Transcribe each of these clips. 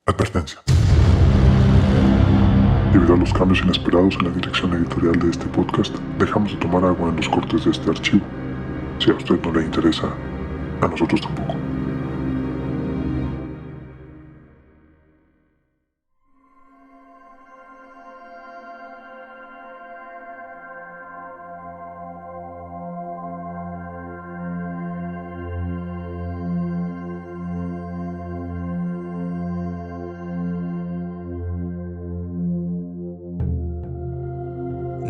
Advertencia. Debido a los cambios inesperados en la dirección editorial de este podcast, dejamos de tomar agua en los cortes de este archivo. Si a usted no le interesa, a nosotros tampoco.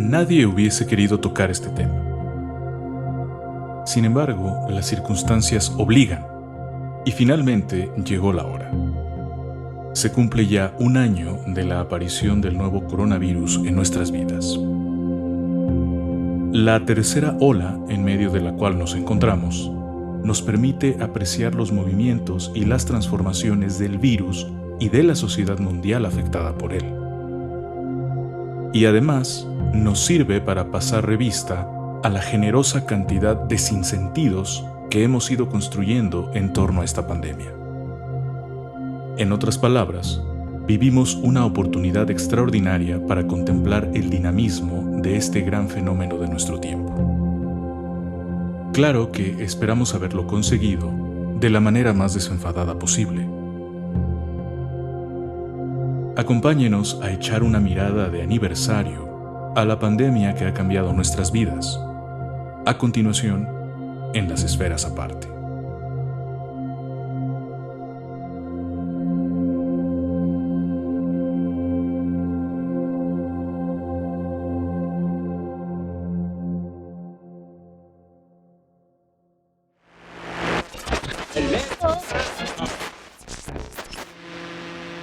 Nadie hubiese querido tocar este tema. Sin embargo, las circunstancias obligan, y finalmente llegó la hora. Se cumple ya un año de la aparición del nuevo coronavirus en nuestras vidas. La tercera ola, en medio de la cual nos encontramos, nos permite apreciar los movimientos y las transformaciones del virus y de la sociedad mundial afectada por él. Y además, nos sirve para pasar revista a la generosa cantidad de sinsentidos que hemos ido construyendo en torno a esta pandemia. En otras palabras, vivimos una oportunidad extraordinaria para contemplar el dinamismo de este gran fenómeno de nuestro tiempo. Claro que esperamos haberlo conseguido de la manera más desenfadada posible. Acompáñenos a echar una mirada de aniversario a la pandemia que ha cambiado nuestras vidas. A continuación, en las esferas aparte.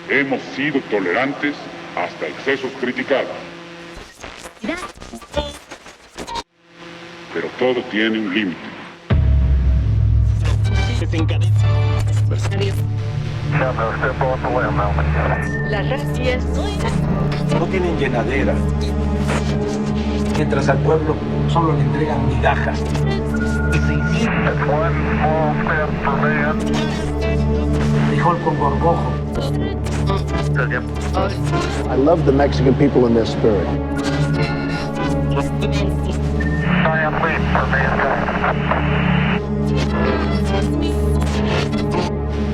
Hemos sido tolerantes hasta excesos criticados. Pero todo tiene un límite. Las racias No tienen llenadera, mientras al pueblo solo le entregan migajas. Frijol con gorgojo. I love the Mexican people and their spirit.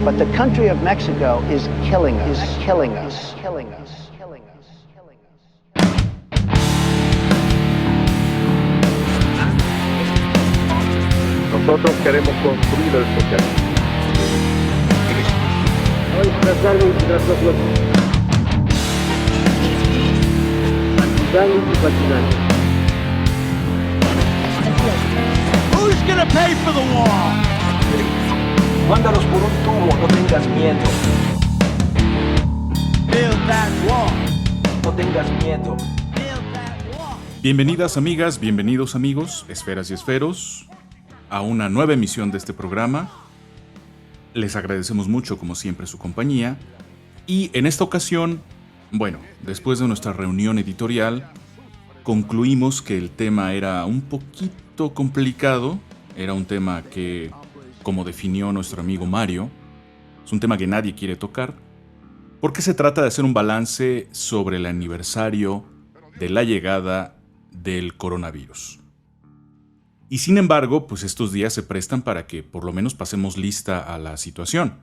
But the country of Mexico is killing us. Nosotros queremos construir el socialismo. Who's gonna pay for the war? Mándalos por un tubo, no tengas miedo. Build that wall. No tengas miedo. Build that wall. Bienvenidas amigas, bienvenidos amigos, esferas y esferos, a una nueva emisión de este programa. Les agradecemos mucho, como siempre, su compañía. Y en esta ocasión, bueno, después de nuestra reunión editorial, concluimos que el tema era un poquito complicado. Era un tema que, como definió nuestro amigo Mario, es un tema que nadie quiere tocar, porque se trata de hacer un balance sobre el aniversario de la llegada del coronavirus. Y sin embargo, pues estos días se prestan para que por lo menos pasemos lista a la situación.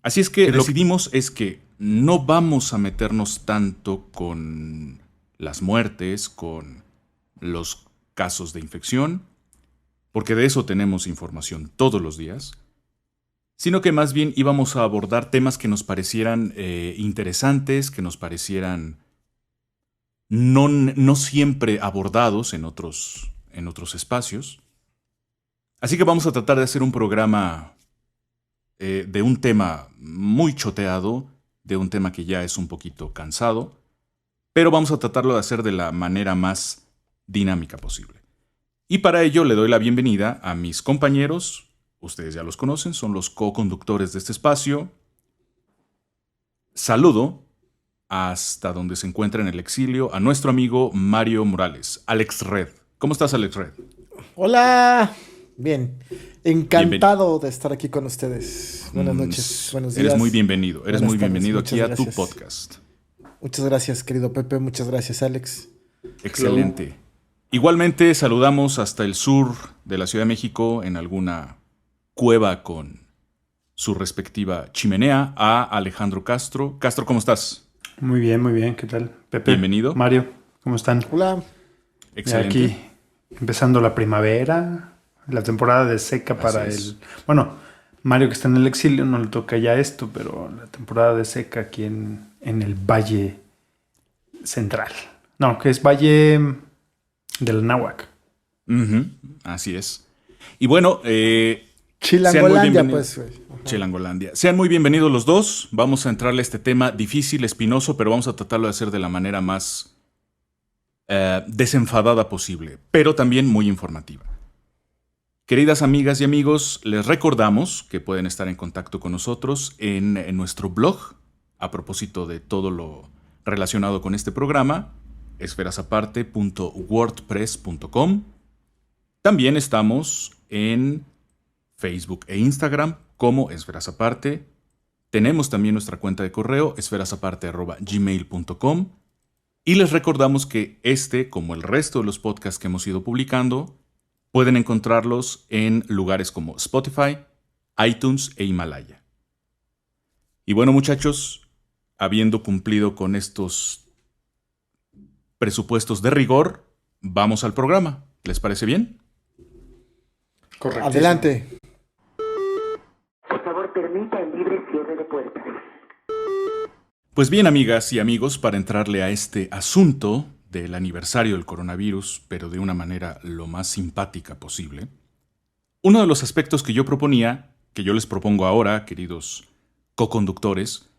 Así es que lo que decidimos es que no vamos a meternos tanto con las muertes, con los casos de infección, porque de eso tenemos información todos los días, sino que más bien íbamos a abordar temas que nos parecieran interesantes, que nos parecieran no siempre abordados en otros espacios. Así que vamos a tratar de hacer un programa de un tema muy choteado, de un tema que ya es un poquito cansado, pero vamos a tratarlo de hacer de la manera más dinámica posible. Y para ello le doy la bienvenida a mis compañeros, ustedes ya los conocen, son los co-conductores de este espacio. Saludo hasta donde se encuentra en el exilio a nuestro amigo Mario Morales, Alex Red. ¿Cómo estás, Alex Red? Hola. Bien. Encantado de estar aquí con ustedes. Buenas noches, buenos días. Eres muy bienvenido. Eres muy bienvenido aquí a tu gracias. podcast. Muchas gracias, querido Pepe. Muchas gracias, Alex. Excelente. Igualmente saludamos hasta el sur de la Ciudad de México, en alguna cueva con su respectiva chimenea, a Alejandro Castro. Castro, ¿cómo estás? Muy bien. ¿Qué tal? Pepe. Bienvenido. Mario, ¿cómo están? Hola. Excelente. Aquí, empezando la primavera, la temporada de seca para el... Bueno, Mario, que está en el exilio, no le toca ya esto, pero la temporada de seca aquí en el Valle Central. No, que es Valle del Náhuac. Así es. Y bueno, Chilangolandia, pues. Chilangolandia. Sean muy bienvenidos los dos. Vamos a entrarle a este tema difícil, espinoso, pero vamos a tratarlo de hacer de la manera más desenfadada posible, pero también muy informativa. Queridas amigas y amigos, les recordamos que pueden estar en contacto con nosotros en nuestro blog, a propósito de todo lo relacionado con este programa, esferasaparte.wordpress.com. También estamos en Facebook e Instagram como Esferas Aparte. Tenemos también nuestra cuenta de correo, esferasaparte@gmail.com. Y les recordamos que como el resto de los podcasts que hemos ido publicando, pueden encontrarlos en lugares como Spotify, iTunes e Himalaya. Y bueno, muchachos, habiendo cumplido con estos presupuestos de rigor, vamos al programa. ¿Les parece bien? Correcto. Adelante. Por favor, permita el libre cierre de puertas. Pues bien, amigas y amigos, para entrarle a este asunto del aniversario del coronavirus, pero de una manera lo más simpática posible, uno de los aspectos que yo proponía, que yo les propongo ahora, queridos coconductores,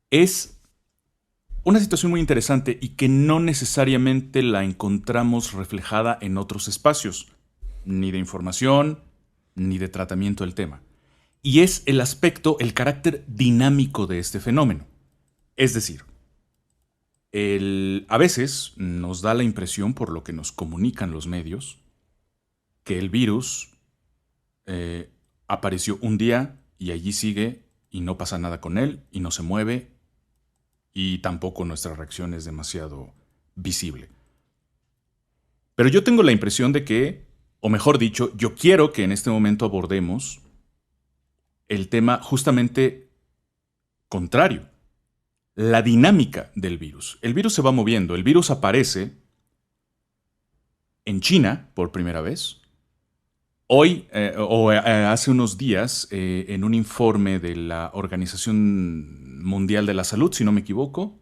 es una situación muy interesante y que no necesariamente la encontramos reflejada en otros espacios, ni de información, ni de tratamiento del tema. Y es el carácter dinámico de este fenómeno. Es decir, a veces nos da la impresión, por lo que nos comunican los medios, que el virus apareció un día y allí sigue y no pasa nada con él y no se mueve y tampoco nuestra reacción es demasiado visible. Pero yo tengo la impresión de que, o mejor dicho, yo quiero que en este momento abordemos el tema justamente contrario. La dinámica del virus. El virus se va moviendo. El virus aparece en China por primera vez. Hoy, hace unos días, en un informe de la Organización Mundial de la Salud, si no me equivoco,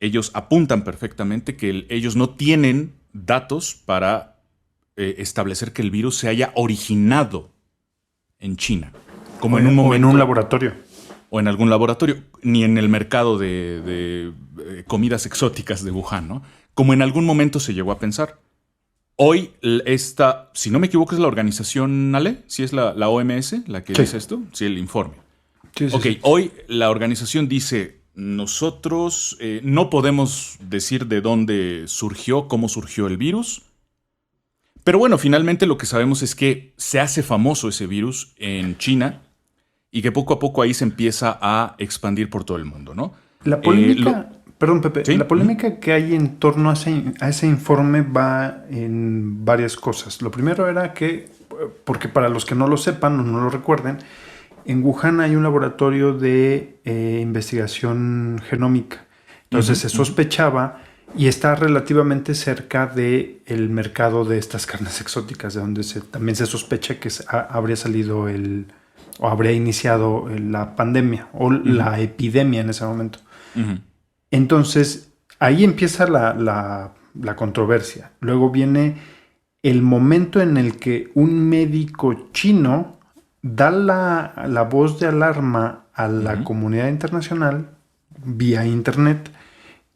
ellos apuntan perfectamente que ellos no tienen datos para establecer que el virus se haya originado en China. Como en un momento, o en un laboratorio. O en algún laboratorio, ni en el mercado de comidas exóticas de Wuhan, ¿no? Como en algún momento se llegó a pensar. Hoy, si no me equivoco, es la organización ALE, ¿sí es la OMS la que dice esto? Sí, el informe. Sí. Hoy la organización dice, nosotros no podemos decir de dónde surgió, cómo surgió el virus, pero bueno, finalmente lo que sabemos es que se hace famoso ese virus en China, y que poco a poco ahí se empieza a expandir por todo el mundo, ¿no? La polémica, perdón Pepe, ¿sí? La polémica que hay en torno a ese informe va en varias cosas. Lo primero era que, porque para los que no lo sepan o no lo recuerden, en Wuhan hay un laboratorio de investigación genómica. Entonces se sospechaba y está relativamente cerca del mercado de estas carnes exóticas, de donde también se sospecha que habría salido o habría iniciado la pandemia o la epidemia en ese momento. Entonces, ahí empieza la controversia. Luego viene el momento en el que un médico chino da la voz de alarma a la comunidad internacional vía internet,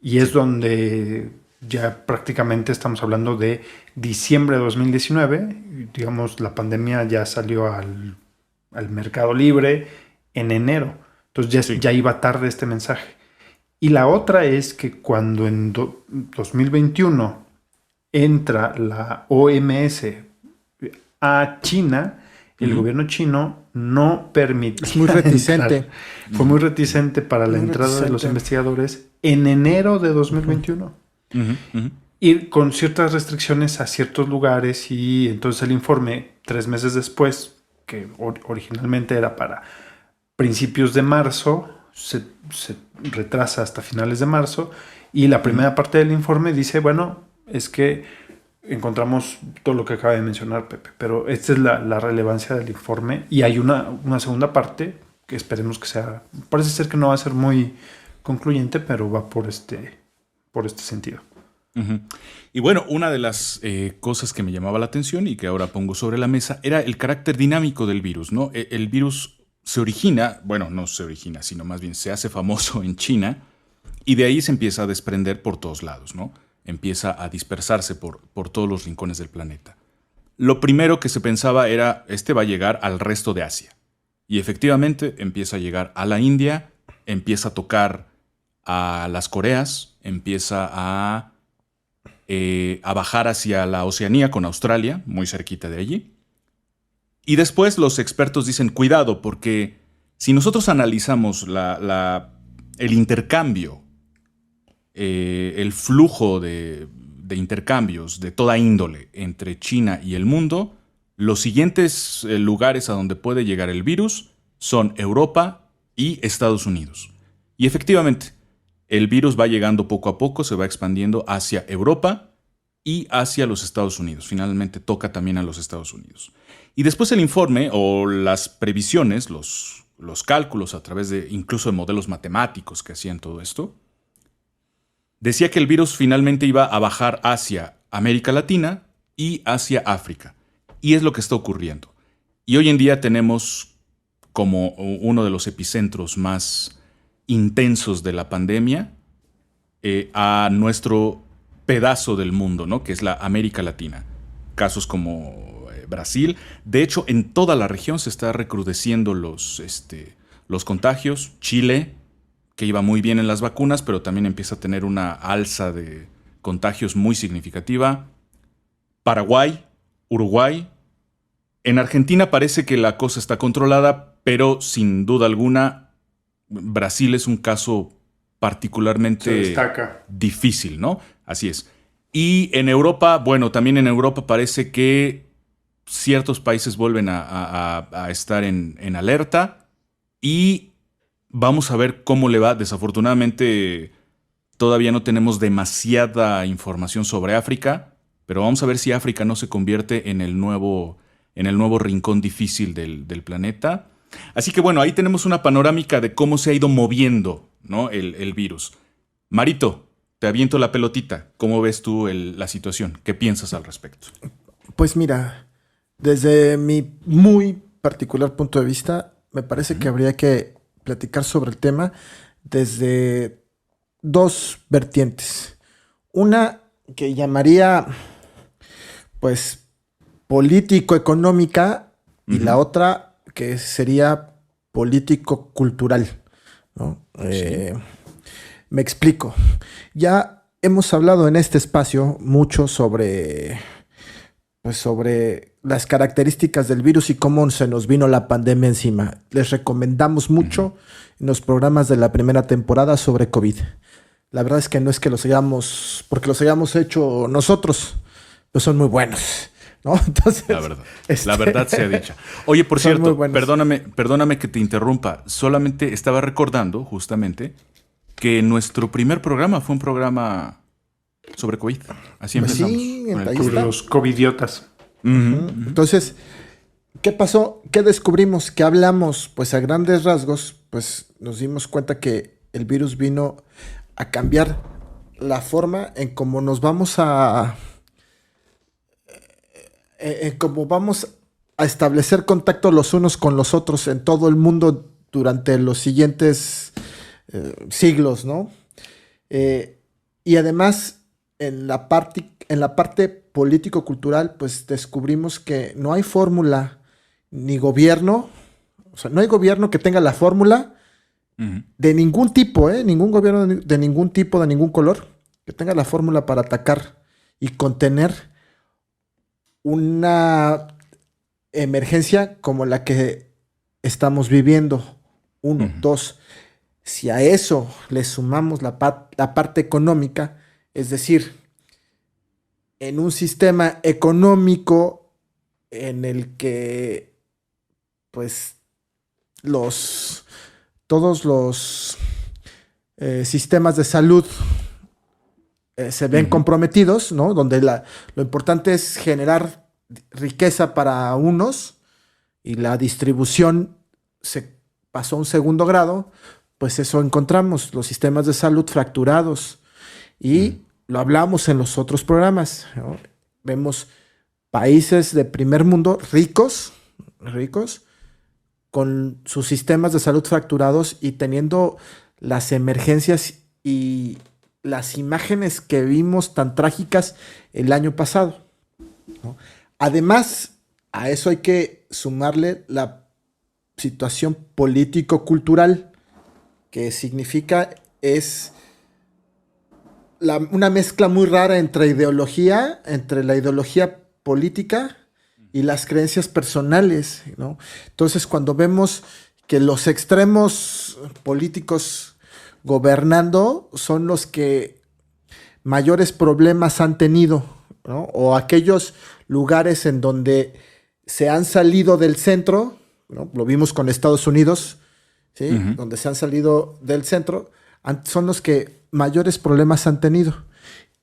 y es donde ya prácticamente estamos hablando de diciembre de 2019. Digamos, la pandemia ya salió al mercado libre en enero. Entonces ya iba tarde este mensaje. Y la otra es que cuando en 2021 entra la OMS a China, El gobierno chino no permitió. Es muy reticente. Fue muy reticente para la entrada de los investigadores en enero de 2021. Ir con ciertas restricciones a ciertos lugares, y entonces el informe 3 meses después, que originalmente era para principios de marzo, se retrasa hasta finales de marzo, y la primera parte del informe dice, bueno, es que encontramos todo lo que acaba de mencionar Pepe, pero esta es la relevancia del informe, y hay una segunda parte que esperemos que sea, parece ser que no va a ser muy concluyente, pero va por este sentido. Y bueno, una de las cosas que me llamaba la atención y que ahora pongo sobre la mesa era el carácter dinámico del virus, ¿no? El virus se origina, bueno, no se origina, sino más bien se hace famoso en China, y de ahí se empieza a desprender por todos lados, ¿no? Empieza a dispersarse por todos los rincones del planeta. Lo primero que se pensaba era, va a llegar al resto de Asia. Y efectivamente empieza a llegar a la India, empieza a tocar a las Coreas, empieza a bajar hacia la Oceanía con Australia, muy cerquita de allí. Y después los expertos dicen, cuidado, porque si nosotros analizamos el intercambio, el flujo de intercambios de toda índole entre China y el mundo, los siguientes lugares a donde puede llegar el virus son Europa y Estados Unidos. Y efectivamente, el virus va llegando poco a poco, se va expandiendo hacia Europa y hacia los Estados Unidos. Finalmente toca también a los Estados Unidos. Y después el informe o las previsiones, los cálculos a través de incluso de modelos matemáticos que hacían todo esto, decía que el virus finalmente iba a bajar hacia América Latina y hacia África. Y es lo que está ocurriendo. Y hoy en día tenemos como uno de los epicentros más intensos de la pandemia a nuestro pedazo del mundo, ¿no? Que es la América Latina. Casos como Brasil. De hecho, en toda la región se está recrudeciendo los contagios. Chile, que iba muy bien en las vacunas, pero también empieza a tener una alza de contagios muy significativa. Paraguay, Uruguay. En Argentina parece que la cosa está controlada, pero sin duda alguna, Brasil es un caso particularmente difícil, ¿no? Así es. Y en Europa, bueno, también en Europa parece que ciertos países vuelven a estar en alerta, y vamos a ver cómo le va. Desafortunadamente, todavía no tenemos demasiada información sobre África, pero vamos a ver si África no se convierte en el nuevo rincón difícil del planeta. Así que bueno, ahí tenemos una panorámica de cómo se ha ido moviendo, ¿no? el virus. Marito, te aviento la pelotita. ¿Cómo ves tú la situación? ¿Qué piensas al respecto? Pues mira, desde mi muy particular punto de vista, me parece que habría que platicar sobre el tema desde 2 vertientes. Una que llamaría, pues, político-económica, y la otra que sería político-cultural, ¿no? Sí. Me explico. Ya hemos hablado en este espacio mucho sobre las características del virus y cómo se nos vino la pandemia encima. Les recomendamos mucho en los programas de la primera temporada sobre COVID. La verdad es que no es que porque los hayamos hecho nosotros, pero son muy buenos, ¿no? Entonces, la verdad sea dicha. Oye, por cierto, perdóname que te interrumpa. Solamente estaba recordando justamente que nuestro primer programa fue un programa sobre COVID. Así empezamos. Sí, con los covidiotas. Entonces, ¿qué pasó? ¿Qué descubrimos? Que hablamos, pues a grandes rasgos, pues nos dimos cuenta que el virus vino a cambiar la forma en cómo nos vamos cómo vamos a establecer contacto los unos con los otros en todo el mundo durante los siguientes siglos, ¿no? Y además, en la parte político-cultural, pues descubrimos que no hay fórmula ni gobierno, o sea, no hay gobierno que tenga la fórmula de ningún tipo, ningún gobierno de ningún tipo, de ningún color, que tenga la fórmula para atacar y contener una emergencia como la que estamos viviendo. Uno, dos. Si a eso le sumamos la parte económica, es decir, en un sistema económico en el que pues todos los sistemas de salud se ven comprometidos, ¿no? Donde lo importante es generar riqueza para unos y la distribución se pasó a un segundo grado, pues eso encontramos, los sistemas de salud fracturados. Y lo hablamos en los otros programas, ¿no? Vemos países de primer mundo ricos, con sus sistemas de salud fracturados y teniendo las emergencias y las imágenes que vimos tan trágicas el año pasado, ¿no? Además, a eso hay que sumarle la situación político-cultural, que significa es una mezcla muy rara entre la ideología política y las creencias personales, ¿no? Entonces, cuando vemos que los extremos políticos gobernando son los que mayores problemas han tenido, ¿no? O aquellos lugares en donde se han salido del centro, ¿no? Lo vimos con Estados Unidos, ¿sí? Donde se han salido del centro, son los que mayores problemas han tenido.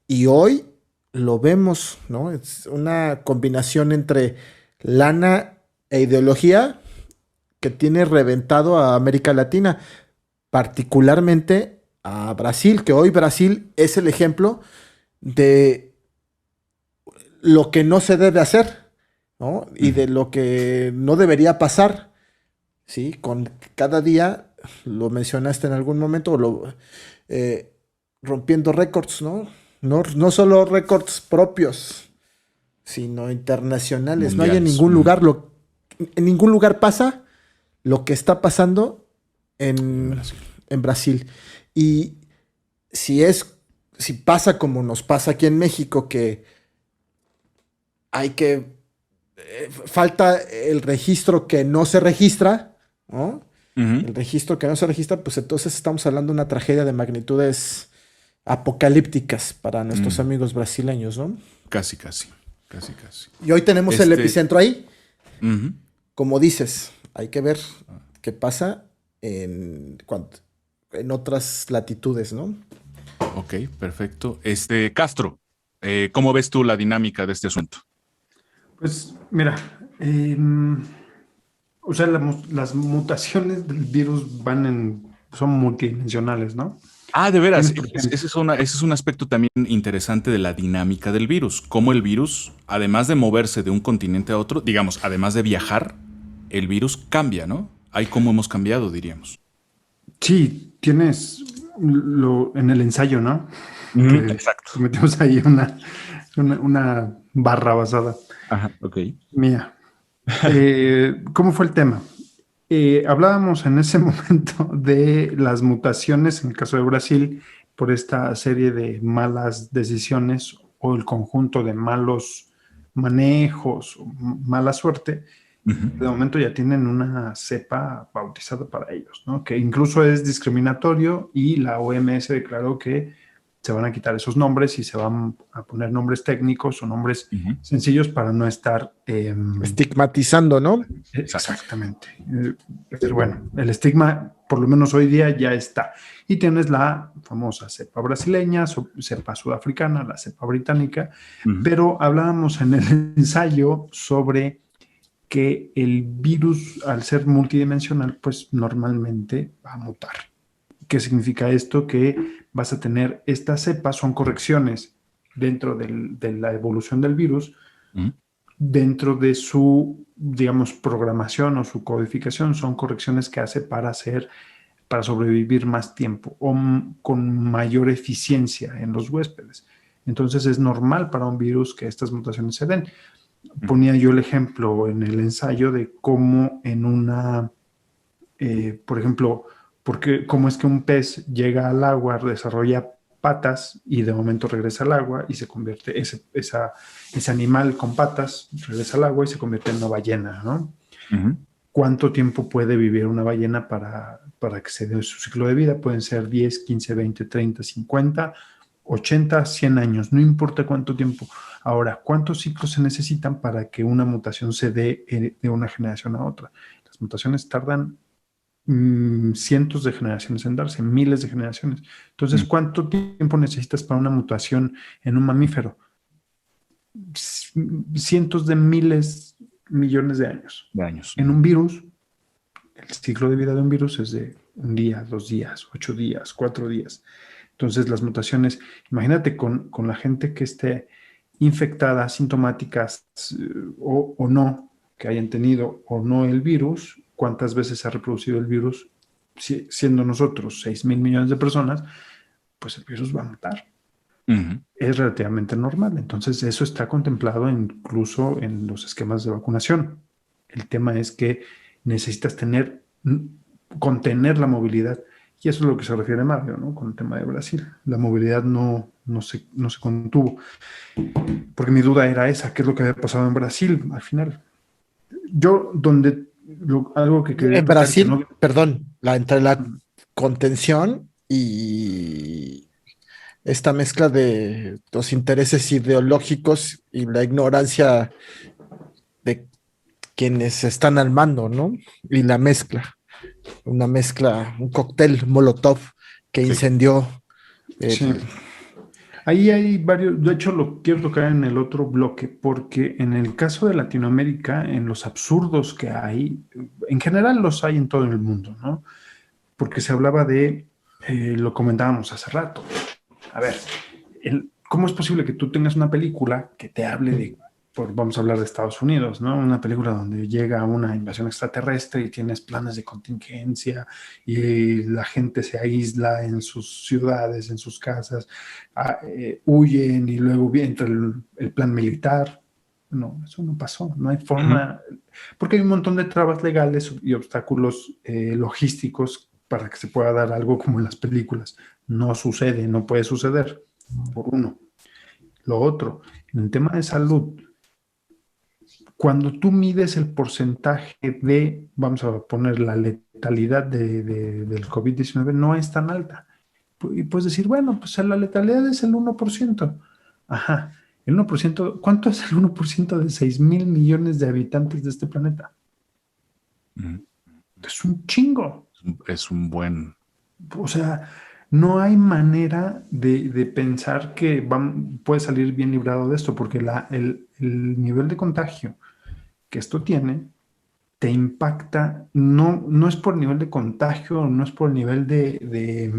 Y hoy lo vemos, ¿no? Es una combinación entre lana e ideología que tiene reventado a América Latina, particularmente a Brasil, que hoy Brasil es el ejemplo de lo que no se debe hacer, ¿no? Y de lo que no debería pasar, ¿sí? Con cada día, lo mencionaste en algún momento, rompiendo récords, ¿no? No solo récords propios, sino internacionales. Mundiales. No hay en ningún lugar, en ningún lugar pasa lo que está pasando en Brasil. Y si pasa como nos pasa aquí en México, que falta el registro que no se registra, ¿no? El registro que no se registra, pues entonces estamos hablando de una tragedia de magnitudes apocalípticas para nuestros amigos brasileños, ¿no? Casi. Y hoy tenemos el epicentro ahí. Como dices, hay que ver qué pasa en otras latitudes, ¿no? Ok, perfecto. Castro, ¿cómo ves tú la dinámica de este asunto? Pues mira, o sea, las mutaciones del virus son multidimensionales, ¿no? Ah, de veras, ese es un aspecto también interesante de la dinámica del virus. Cómo el virus, además de moverse de un continente a otro, digamos, además de viajar, el virus cambia, ¿no? Ahí cómo hemos cambiado, diríamos. Sí, tienes en el ensayo, ¿no? Exacto. Metemos ahí una barra basada. Ajá, ok. Mía. ¿Cómo fue el tema? Hablábamos en ese momento de las mutaciones, en el caso de Brasil, por esta serie de malas decisiones o el conjunto de malos manejos, o mala suerte. De momento ya tienen una cepa bautizada para ellos, ¿no? Que incluso es discriminatorio y la OMS declaró que se van a quitar esos nombres y se van a poner nombres técnicos o nombres sencillos para no estar estigmatizando, ¿no? Exactamente. Pero bueno, el estigma, por lo menos hoy día, ya está. Y tienes la famosa cepa brasileña, cepa sudafricana, la cepa británica, pero hablábamos en el ensayo sobre que el virus, al ser multidimensional, pues normalmente va a mutar. ¿Qué significa esto? Que vas a tener estas cepas, son correcciones dentro de la evolución del virus, dentro de su, digamos, programación o su codificación, son correcciones que hace para sobrevivir más tiempo o con mayor eficiencia en los huéspedes. Entonces es normal para un virus que estas mutaciones se den. Ponía yo el ejemplo en el ensayo de cómo por ejemplo, cómo es que un pez llega al agua, desarrolla patas y de momento regresa al agua y se convierte, ese animal con patas regresa al agua y se convierte en una ballena, ¿no? Ujú. ¿Cuánto tiempo puede vivir una ballena para que se dé su ciclo de vida? Pueden ser 10, 15, 20, 30, 50, 80, 100 años, no importa cuánto tiempo. Ahora, ¿cuántos ciclos se necesitan para que una mutación se dé de una generación a otra? Las mutaciones tardan cientos de generaciones en darse, miles de generaciones. Entonces, ¿cuánto tiempo necesitas para una mutación en un mamífero? Cientos de miles, millones de años. En un virus, el ciclo de vida de un virus es de 1 día, 2 días, 8 días, 4 días. Entonces, las mutaciones, imagínate con la gente que esté infectada, sintomáticas o no, que hayan tenido o no el virus, cuántas veces se ha reproducido el virus, siendo nosotros 6,000 millones de personas, pues el virus va a matar. Ujú. Es relativamente normal. Entonces, eso está contemplado incluso en los esquemas de vacunación. El tema es que necesitas contener la movilidad. Y eso es lo que se refiere Mario, ¿no? Con el tema de Brasil. La movilidad no se contuvo. Porque mi duda era esa, ¿qué es lo que había pasado en Brasil al final? Algo que quería En tocar Brasil, que no- perdón, entre la contención y esta mezcla de los intereses ideológicos y la ignorancia de quienes están al mando, ¿no? Y la mezcla, un cóctel Molotov que incendió. Sí. Ahí hay varios, de hecho lo quiero tocar en el otro bloque, porque en el caso de Latinoamérica, en los absurdos que hay, en general los hay en todo el mundo, ¿no? Porque se hablaba lo comentábamos hace rato. A ver, ¿cómo es posible que tú tengas una película que te hable vamos a hablar de Estados Unidos, ¿no? Una película donde llega una invasión extraterrestre y tienes planes de contingencia y la gente se aísla en sus ciudades, en sus casas, huyen y luego entra el plan militar? No, eso no pasó, no hay forma, porque hay un montón de trabas legales y obstáculos logísticos para que se pueda dar algo como en las películas. No sucede, no puede suceder, por uno. Lo otro, en el tema de salud, cuando tú mides el porcentaje vamos a poner la letalidad del COVID-19, no es tan alta. Y puedes decir, bueno, pues la letalidad es el 1%. Ajá, el 1%, ¿cuánto es el 1% de 6,000 millones de habitantes de este planeta? Es un chingo. Es un buen... O sea, no hay manera de pensar que puede salir bien librado de esto, porque el nivel de contagio que esto tiene te impacta, no es por el nivel de contagio, no es por el nivel de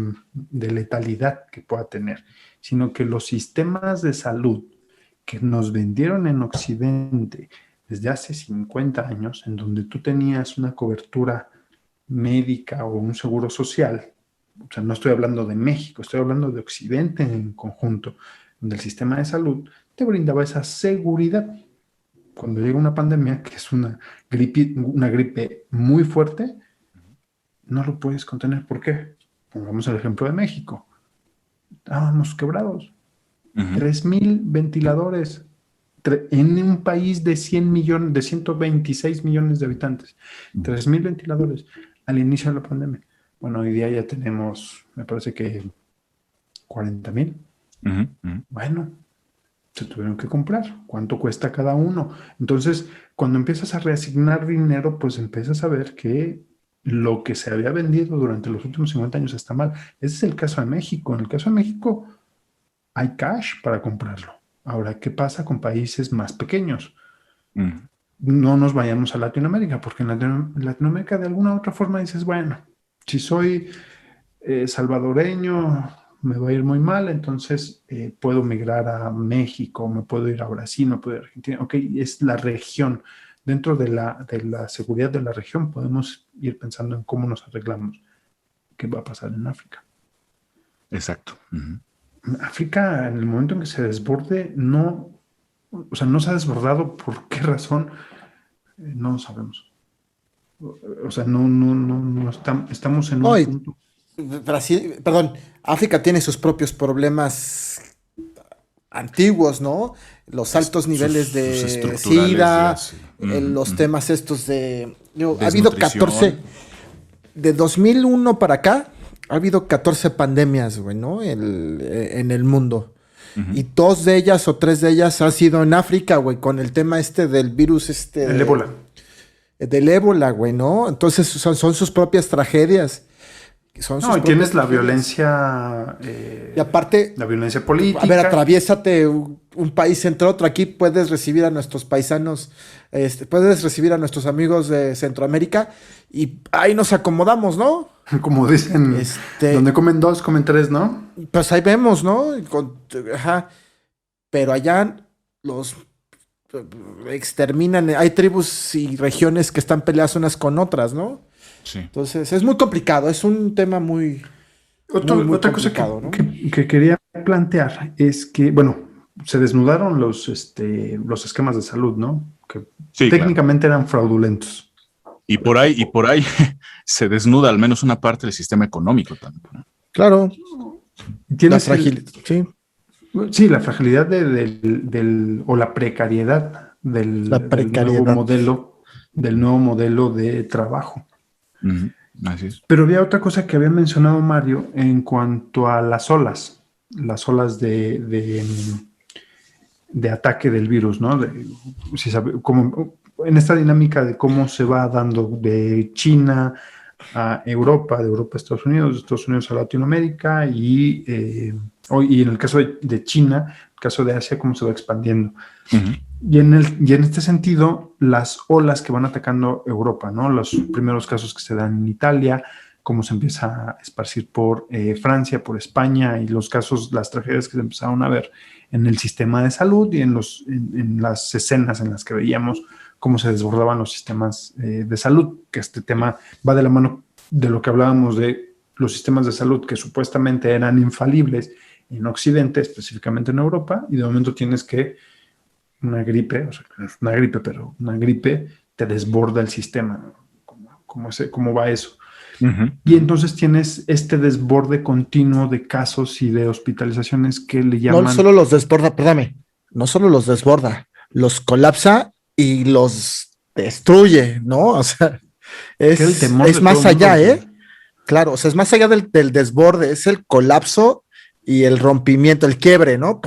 letalidad que pueda tener, sino que los sistemas de salud que nos vendieron en Occidente desde hace 50 años, en donde tú tenías una cobertura médica o un seguro social, o sea, no estoy hablando de México, estoy hablando de Occidente en conjunto, donde el sistema de salud te brindaba esa seguridad. Cuando llega una pandemia, que es una gripe muy fuerte, no lo puedes contener. ¿Por qué? Pongamos el ejemplo de México. Estábamos quebrados. 3,000 ventiladores en un país de 126 millones de habitantes. 3,000 ventiladores al inicio de la pandemia. Bueno, hoy día ya tenemos, me parece que 40,000. Bueno, se tuvieron que comprar. ¿Cuánto cuesta cada uno? Entonces, cuando empiezas a reasignar dinero, pues empiezas a ver que lo que se había vendido durante los últimos 50 años está mal. Ese es el caso de México. En el caso de México hay cash para comprarlo. Ahora, ¿qué pasa con países más pequeños? No nos vayamos a Latinoamérica, porque en Latinoamérica de alguna u otra forma dices, bueno, si soy salvadoreño, me va a ir muy mal, entonces puedo migrar a México, me puedo ir a Brasil, me puedo ir a Argentina. Ok, es la región. Dentro de la seguridad de la región podemos ir pensando en cómo nos arreglamos. ¿Qué va a pasar en África? Exacto. África, en el momento en que se desborde, no se ha desbordado. ¿Por qué razón? No lo sabemos. O sea, no estamos en un punto. Brasil, perdón, África tiene sus propios problemas antiguos, ¿no? Los altos niveles sus de estructurales, SIDA, sí. los temas estos de... ha habido Desnutrición. 14, de 2001 para acá, ha habido 14 pandemias, güey, ¿no? En el mundo. Y 2 de ellas o 3 de ellas han sido en África, güey, con el tema del virus, El ébola. Del ébola, güey, ¿no? Entonces son sus propias tragedias. No, y tienes la violencia. Y aparte, la violencia política. a ver, atraviésate un país entre otro. Aquí puedes recibir a nuestros paisanos, puedes recibir a nuestros amigos de Centroamérica y ahí nos acomodamos, ¿no? Como dicen, donde comen 2, comen 3, ¿no? Pues ahí vemos, ¿no? Ajá. Pero allá los exterminan. Hay tribus y regiones que están peleadas unas con otras, ¿no? Sí. Entonces es muy complicado. Es un tema muy Otra cosa ¿no? que quería plantear es que, bueno, se desnudaron los esquemas de salud, ¿no? Que Sí, técnicamente eran fraudulentos. Y por ahí se desnuda al menos una parte del sistema económico también, ¿no? Claro. Tienes Sí. Sí, la fragilidad o la precariedad del nuevo modelo de trabajo. Así es. Pero había otra cosa que había mencionado Mario en cuanto a las olas de ataque del virus, ¿no? Como en esta dinámica de cómo se va dando de China a Europa, de Europa a Estados Unidos, de Estados Unidos a Latinoamérica y en el caso de China, el caso de Asia, cómo se va expandiendo. Y en este sentido, las olas que van atacando Europa, ¿no? Los primeros casos que se dan en Italia, cómo se empieza a esparcir por Francia, por España, y las tragedias que se empezaron a ver en el sistema de salud y en las escenas en las que veíamos cómo se desbordaban los sistemas de salud, que este tema va de la mano de lo que hablábamos de los sistemas de salud que supuestamente eran infalibles en Occidente, específicamente en Europa, y de momento tienes que una gripe, o sea, no es una gripe, pero una gripe te desborda el sistema, ¿no? ¿Cómo va eso? Y entonces tienes este desborde continuo de casos y de hospitalizaciones que le llaman... No solo los desborda, perdóname, no solo los desborda, los colapsa y los destruye, ¿no? O sea, es más allá, ¿eh? Claro, o sea, es más allá del desborde, es el colapso y el rompimiento, el quiebre, ¿no?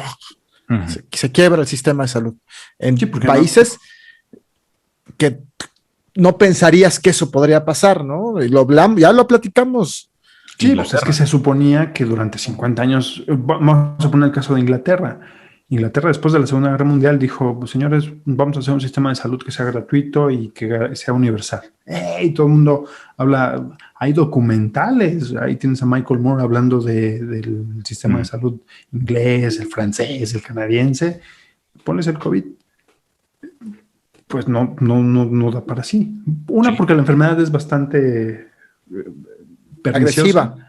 Se quiebra el sistema de salud. En países que no pensarías que eso podría pasar, ¿no? Y ya lo platicamos. Sí, pues es que se suponía que durante 50 años, vamos a poner el caso de Inglaterra. Inglaterra, después de la Segunda Guerra Mundial, dijo, pues, señores, vamos a hacer un sistema de salud que sea gratuito y que sea universal. Y todo el mundo habla, hay documentales, ahí tienes a Michael Moore hablando del sistema de salud inglés, el francés, el canadiense. Pones el COVID, pues no da para sí. Porque la enfermedad es bastante agresiva.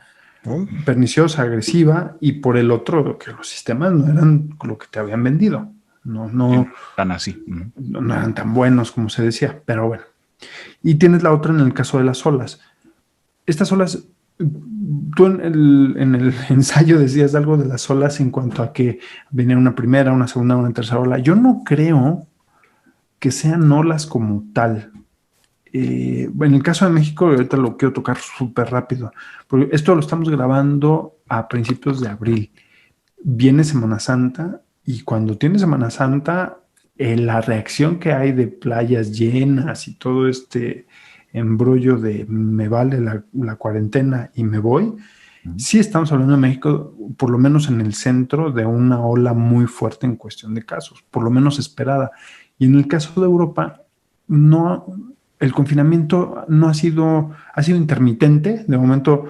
Perniciosa, agresiva, y por el otro, que los sistemas no eran lo que te habían vendido. No tan así. No eran tan buenos como se decía, pero bueno. Y tienes la otra en el caso de las olas. Estas olas, tú en el ensayo decías algo de las olas en cuanto a que viene una primera, una segunda, una tercera ola. Yo no creo que sean olas como tal. En el caso de México, ahorita lo quiero tocar súper rápido, porque esto lo estamos grabando a principios de abril. Viene Semana Santa, y cuando tiene Semana Santa, la reacción que hay de playas llenas y todo este embrollo de me vale la cuarentena y me voy, sí estamos hablando de México, por lo menos en el centro, de una ola muy fuerte en cuestión de casos, por lo menos esperada. Y en el caso de Europa, el confinamiento ha sido intermitente de momento,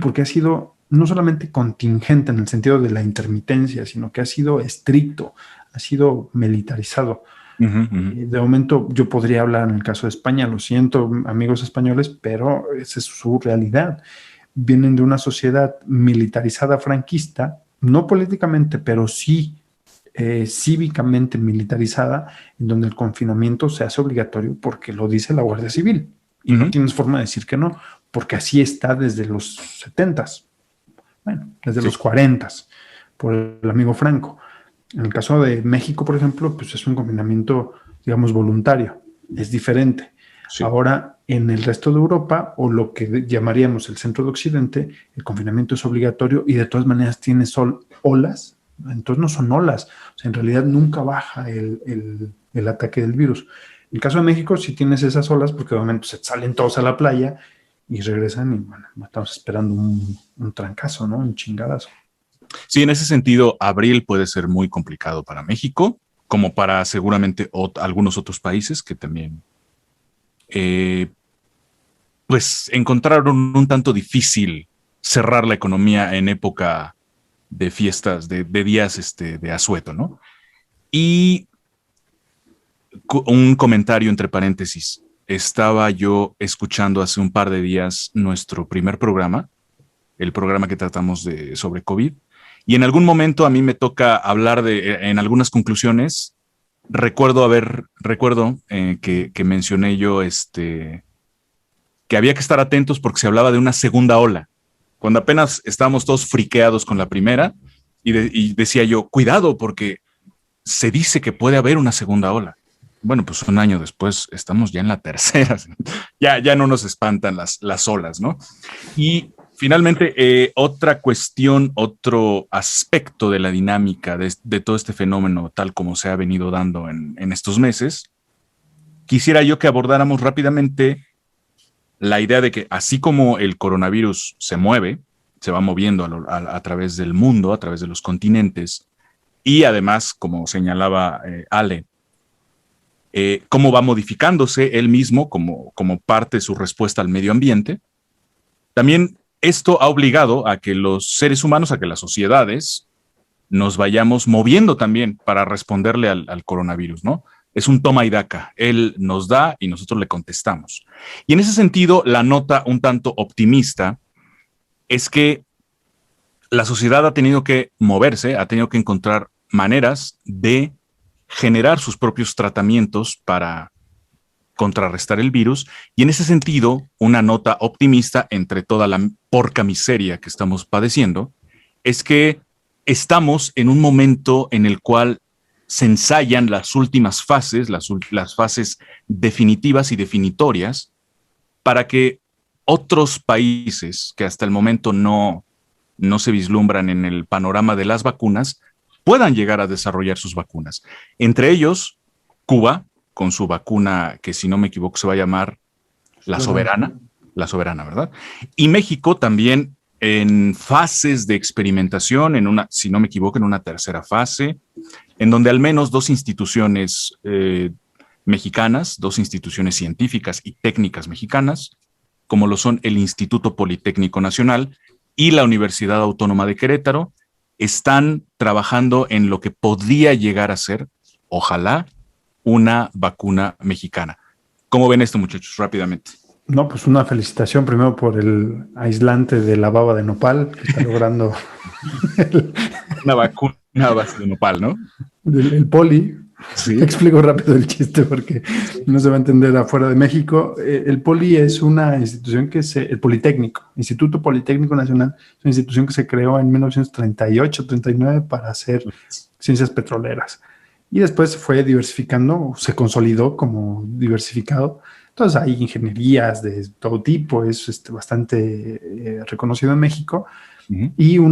porque ha sido no solamente contingente en el sentido de la intermitencia, sino que ha sido estricto, ha sido militarizado. De momento yo podría hablar en el caso de España, lo siento amigos españoles, pero esa es su realidad. Vienen de una sociedad militarizada franquista, no políticamente, pero sí cívicamente militarizada, en donde el confinamiento se hace obligatorio porque lo dice la Guardia Civil y no tienes forma de decir que no, porque así está desde los 70s, bueno, desde los 40s, por el amigo Franco. En el caso de México, por ejemplo, pues es un confinamiento, digamos, voluntario, es diferente. Sí. Ahora, en el resto de Europa, o lo que llamaríamos el centro de Occidente, el confinamiento es obligatorio y de todas maneras tiene olas, entonces no son olas, o sea, en realidad nunca baja el ataque del virus. En el caso de México sí tienes esas olas porque de momento se salen todos a la playa y regresan y bueno, estamos esperando un trancazo, ¿no? Un chingadazo. Sí, en ese sentido, abril puede ser muy complicado para México, como para seguramente algunos otros países que también pues encontraron un tanto difícil cerrar la economía en época de fiestas, de días de asueto, ¿no? Y un comentario entre paréntesis. Estaba yo escuchando hace un par de días nuestro primer programa, el programa que tratamos sobre COVID, y en algún momento a mí me toca hablar en algunas conclusiones. Recuerdo que mencioné yo que había que estar atentos porque se hablaba de una segunda ola. Cuando apenas estábamos todos friqueados con la primera y decía yo, cuidado porque se dice que puede haber una segunda ola. Bueno, pues un año después estamos ya en la tercera. Ya no nos espantan las olas, ¿no? Y finalmente, otra cuestión, otro aspecto de la dinámica de todo este fenómeno, tal como se ha venido dando en estos meses, quisiera yo que abordáramos rápidamente la idea de que así como el coronavirus se mueve, se va moviendo a través del mundo, a través de los continentes, y además, como señalaba Ale, cómo va modificándose él mismo como parte de su respuesta al medio ambiente, también esto ha obligado a que los seres humanos, a que las sociedades, nos vayamos moviendo también para responderle al coronavirus, ¿no? Es un toma y daca. Él nos da y nosotros le contestamos. Y en ese sentido, la nota un tanto optimista es que la sociedad ha tenido que moverse, ha tenido que encontrar maneras de generar sus propios tratamientos para contrarrestar el virus, y en ese sentido, una nota optimista entre toda la porca miseria que estamos padeciendo, es que estamos en un momento en el cual se ensayan las últimas fases, las fases definitivas y definitorias, para que otros países que hasta el momento no se vislumbran en el panorama de las vacunas, puedan llegar a desarrollar sus vacunas. Entre ellos, Cuba, con su vacuna que, si no me equivoco, se va a llamar La Soberana, ¿verdad? Y México también en fases de experimentación, si no me equivoco, en una tercera fase, en donde al menos 2 instituciones mexicanas, 2 instituciones científicas y técnicas mexicanas, como lo son el Instituto Politécnico Nacional y la Universidad Autónoma de Querétaro, están trabajando en lo que podría llegar a ser, ojalá, una vacuna mexicana. ¿Cómo ven esto, muchachos? Rápidamente. No, pues una felicitación primero por el aislante de la baba de nopal que está logrando una vacuna a base de nopal, ¿no? El poli. Sí. Explico rápido el chiste porque no se va a entender afuera de México. El poli es una institución el Politécnico, Instituto Politécnico Nacional, es una institución que se creó en 1938-39 para hacer ciencias petroleras. Y después se fue diversificando, se consolidó como diversificado. Entonces hay ingenierías de todo tipo, es bastante reconocido en México. Uh-huh. Y yo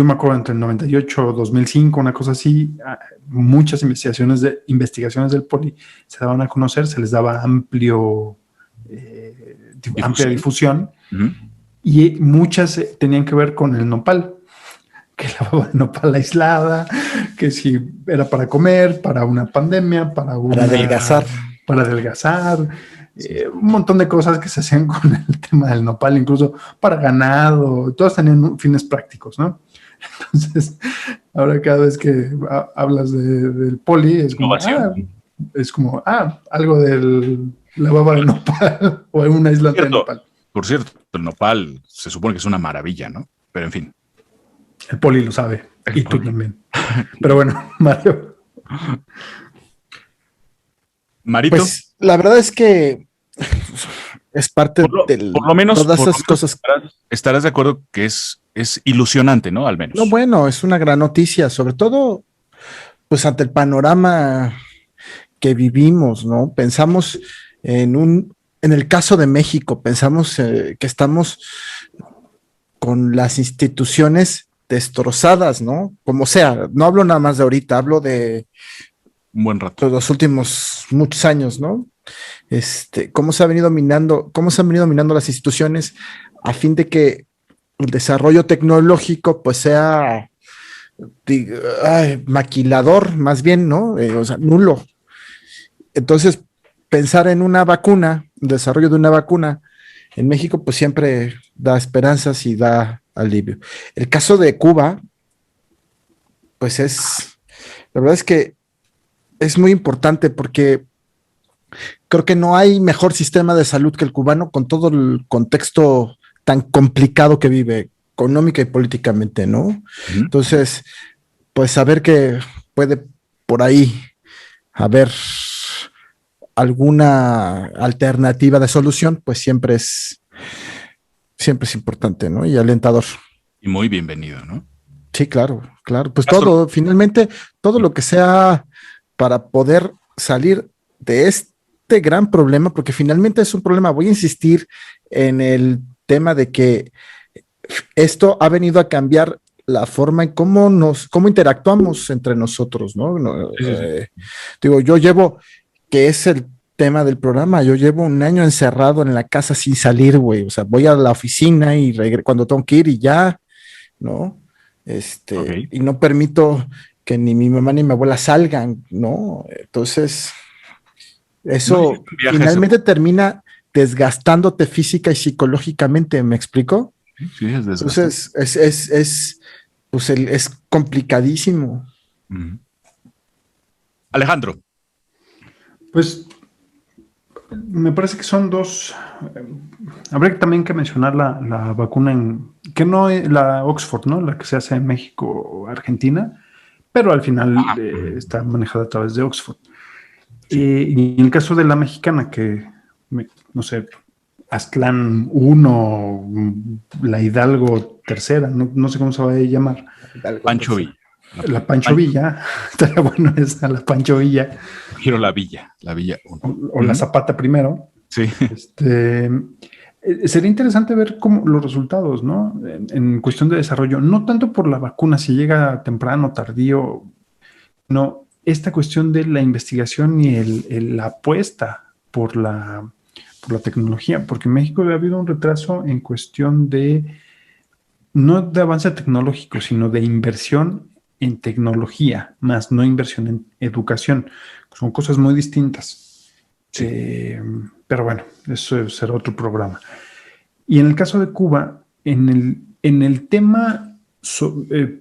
me acuerdo, entre el 98 y 2005, una cosa así, muchas investigaciones del Poli se daban a conocer, se les daba amplia difusión. Uh-huh. Y muchas tenían que ver con el nopal, que la baba de nopal aislada, que si era para comer, para una pandemia, para adelgazar. Un montón de cosas que se hacían con el tema del nopal, incluso para ganado, todos tenían fines prácticos, ¿no? Entonces, ahora cada vez que hablas del poli, es como, algo de la baba de nopal o un aislante de nopal. Por cierto, el nopal se supone que es una maravilla, ¿no? Pero en fin. El poli lo sabe, y tú también. Pero bueno, Mario. Marito. Pues la verdad es que Es parte de por lo menos, todas por lo esas menos cosas. estarás de acuerdo que es ilusionante, ¿no? Al menos. No, bueno, es una gran noticia, sobre todo, pues ante el panorama que vivimos, ¿no? Pensamos en el caso de México, pensamos que estamos con las instituciones destrozadas, ¿no? Como sea, no hablo nada más de ahorita, hablo de Un buen rato. los últimos muchos años, ¿no? Cómo se han venido minando las instituciones a fin de que el desarrollo tecnológico pues sea maquilador, más bien, ¿no? O sea, nulo. Entonces, pensar en una vacuna, el desarrollo de una vacuna en México, pues siempre da esperanzas y da alivio. El caso de Cuba, pues la verdad es que es muy importante porque creo que no hay mejor sistema de salud que el cubano con todo el contexto tan complicado que vive económica y políticamente, ¿no? Ujú. Entonces, pues saber que puede por ahí haber alguna alternativa de solución, pues siempre es importante, ¿no? Y alentador. Y muy bienvenido, ¿no? Sí, claro. Pues todo, finalmente, todo lo que sea para poder salir de este gran problema, porque finalmente es un problema, voy a insistir en el tema de que esto ha venido a cambiar la forma en cómo interactuamos entre nosotros, ¿no? Digo, que es el tema del programa, yo llevo un año encerrado en la casa sin salir, güey, o sea, voy a la oficina y cuando tengo que ir y ya, ¿no? Ok. Y no permito que ni mi mamá ni mi abuela salgan, ¿no? Entonces, eso No, finalmente termina desgastándote física y psicológicamente, ¿me explico? Sí, es desgastante. Entonces, es complicadísimo. Ujú. Alejandro. Pues me parece que son dos. Habría también que mencionar la vacuna que no es la Oxford, ¿no? La que se hace en México o Argentina, pero al final está manejada a través de Oxford. Y en el caso de la mexicana, no sé, Aztlán 1, la Hidalgo tercera, no sé cómo se va a llamar. Pancho Villa. La Pancho Villa, estaría bueno esa, la Pancho Villa. Quiero la Villa 1. O la Zapata primero. Sí. Sería interesante ver los resultados, ¿no? En cuestión de desarrollo, no tanto por la vacuna, si llega temprano, tardío, no, esta cuestión de la investigación y la apuesta por la tecnología, porque en México ha habido un retraso en cuestión no de avance tecnológico, sino de inversión en tecnología, más no inversión en educación. Son cosas muy distintas. Sí. Pero bueno, eso será otro programa. Y en el caso de Cuba, en el tema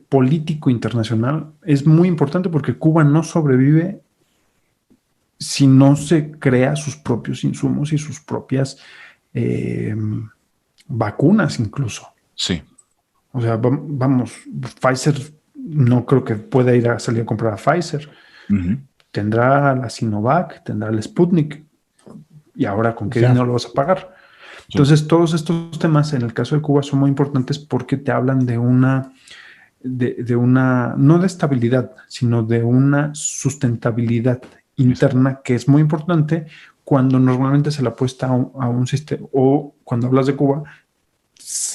político internacional, es muy importante porque Cuba no sobrevive si no se crea sus propios insumos y sus propias vacunas incluso. Sí. O sea, vamos, Pfizer no creo que pueda salir a comprar a Pfizer. Uh-huh. Tendrá la Sinovac, tendrá el Sputnik. Y ahora, ¿con qué dinero lo vas a pagar? Sí. Entonces, todos estos temas en el caso de Cuba son muy importantes porque te hablan de una, no de estabilidad, sino de una sustentabilidad interna que es muy importante cuando normalmente se le apuesta a un sistema, o cuando hablas de Cuba,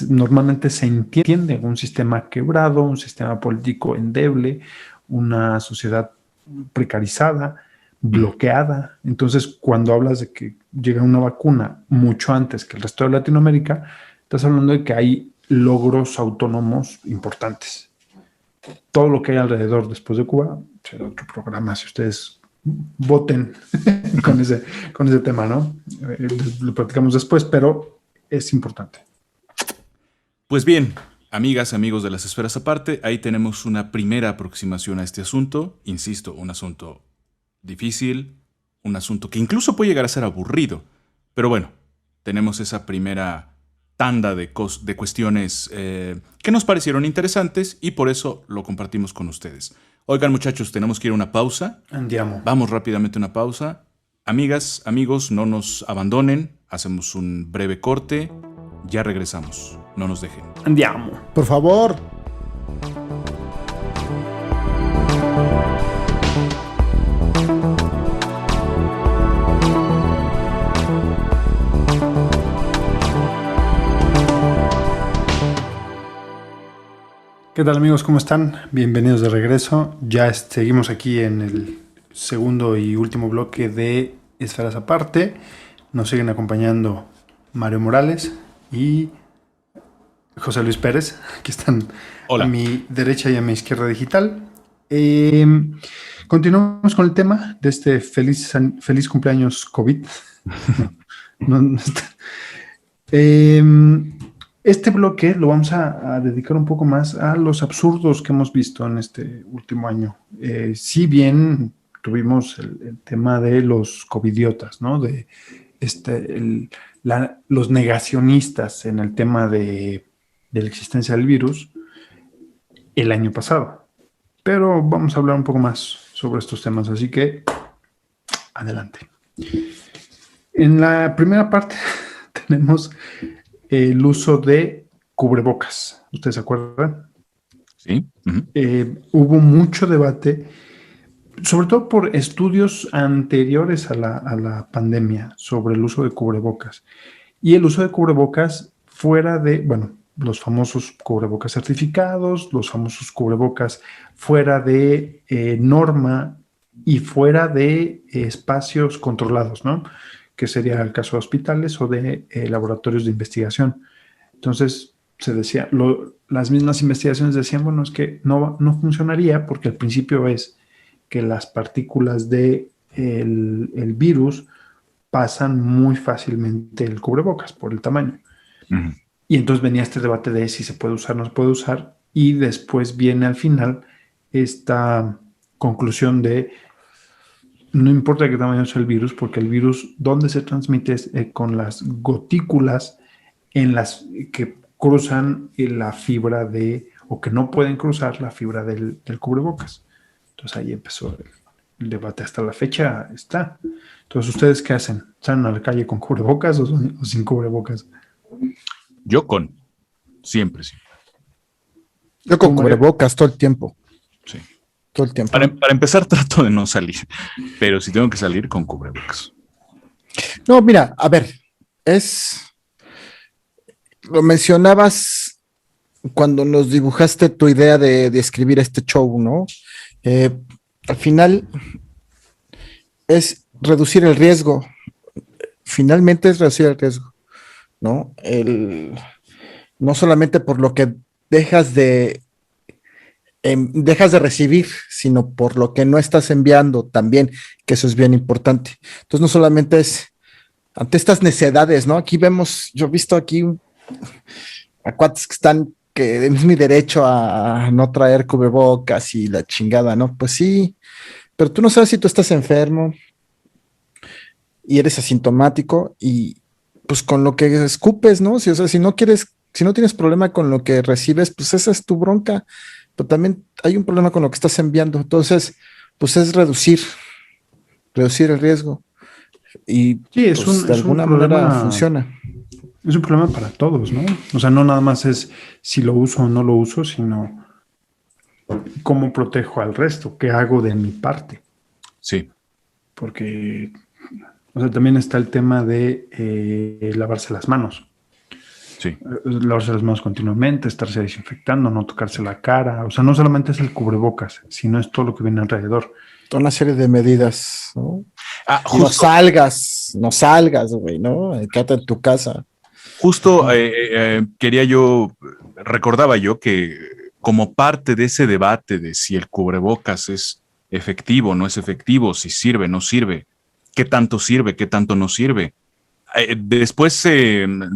normalmente se entiende un sistema quebrado, un sistema político endeble, una sociedad precarizada, bloqueada. Entonces, cuando hablas de que llega una vacuna mucho antes que el resto de Latinoamérica, estás hablando de que hay logros autónomos importantes. Todo lo que hay alrededor después de Cuba será otro programa, si ustedes voten con ese tema, ¿no? Lo platicamos después, pero es importante. Pues bien, amigas, amigos de las esferas aparte, ahí tenemos una primera aproximación a este asunto. Insisto, un asunto difícil, un asunto que incluso puede llegar a ser aburrido. Pero bueno, tenemos esa primera tanda de cuestiones que nos parecieron interesantes y por eso lo compartimos con ustedes. Oigan, muchachos, tenemos que ir a una pausa. Andiamo. Vamos rápidamente a una pausa. Amigas, amigos, no nos abandonen. hacemos un breve corte, ya regresamos, no nos dejen. Andiamo. Por favor. ¿Qué tal, amigos? ¿Cómo están? Bienvenidos de regreso. Ya seguimos aquí en el segundo y último bloque de Esferas Aparte. Nos siguen acompañando Mario Morales y José Luis Pérez, que están Hola. a mi derecha y a mi izquierda digital. Continuamos con el tema de este feliz cumpleaños COVID. No está. Este bloque lo vamos a dedicar un poco más a los absurdos que hemos visto en este último año. Si bien tuvimos el tema de los covidiotas, ¿no? De los negacionistas en el tema de la existencia del virus el año pasado. Pero vamos a hablar un poco más sobre estos temas, así que adelante. En la primera parte tenemos el uso de cubrebocas. ¿Ustedes se acuerdan? Sí. Uh-huh. Hubo mucho debate, sobre todo por estudios anteriores a la pandemia, sobre el uso de cubrebocas. Y el uso de cubrebocas fuera de, bueno, los famosos cubrebocas certificados, los famosos cubrebocas fuera de norma y fuera de espacios controlados, ¿no? Que sería el caso de hospitales o de laboratorios de investigación. Entonces, se decía, las mismas investigaciones decían, bueno, es que no funcionaría porque al principio es que las partículas del virus pasan muy fácilmente el cubrebocas por el tamaño. Uh-huh. Y entonces venía este debate de si se puede usar o no se puede usar, y después viene al final esta conclusión de no importa qué tamaño sea el virus, porque el virus, ¿dónde se transmite? Es con las gotículas en las que cruzan la fibra o que no pueden cruzar la fibra del cubrebocas. Entonces ahí empezó el debate. Hasta la fecha está. Entonces, ¿ustedes qué hacen? ¿Salen a la calle con cubrebocas o sin cubrebocas? Yo siempre. Yo con cubrebocas todo el tiempo. Sí. Todo el tiempo. Para empezar, trato de no salir, pero si tengo que salir, con cubrebocas. No, mira, a ver, lo mencionabas cuando nos dibujaste tu idea de escribir este show, ¿no? Al final es reducir el riesgo. Finalmente es reducir el riesgo, ¿no? No solamente por lo que dejas de recibir, sino por lo que no estás enviando también, que eso es bien importante. Entonces no solamente es ante estas necedades, ¿no? Aquí yo he visto aquí a cuates que es mi derecho a no traer cubrebocas y la chingada, ¿no? Pues sí, pero tú no sabes si tú estás enfermo y eres asintomático y pues con lo que escupes, ¿no? Si no tienes problema con lo que recibes, pues esa es tu bronca. Pero también hay un problema con lo que estás enviando. Entonces, pues es reducir el riesgo. Y sí, pues, de alguna manera funciona. Es un problema para todos, ¿no? O sea, no nada más es si lo uso o no lo uso, sino cómo protejo al resto, qué hago de mi parte. Sí. Porque, o sea, también está el tema de lavarse las manos. Sí. Lavarse las manos continuamente, estarse desinfectando, no tocarse la cara. O sea, no solamente es el cubrebocas, sino es todo lo que viene alrededor. Una serie de medidas, ¿no? Justo, No salgas, güey, ¿no? Quédate en tu casa. Justo recordaba yo que como parte de ese debate de si el cubrebocas es efectivo, no es efectivo, si sirve, no sirve, qué tanto sirve, qué tanto no sirve. Después,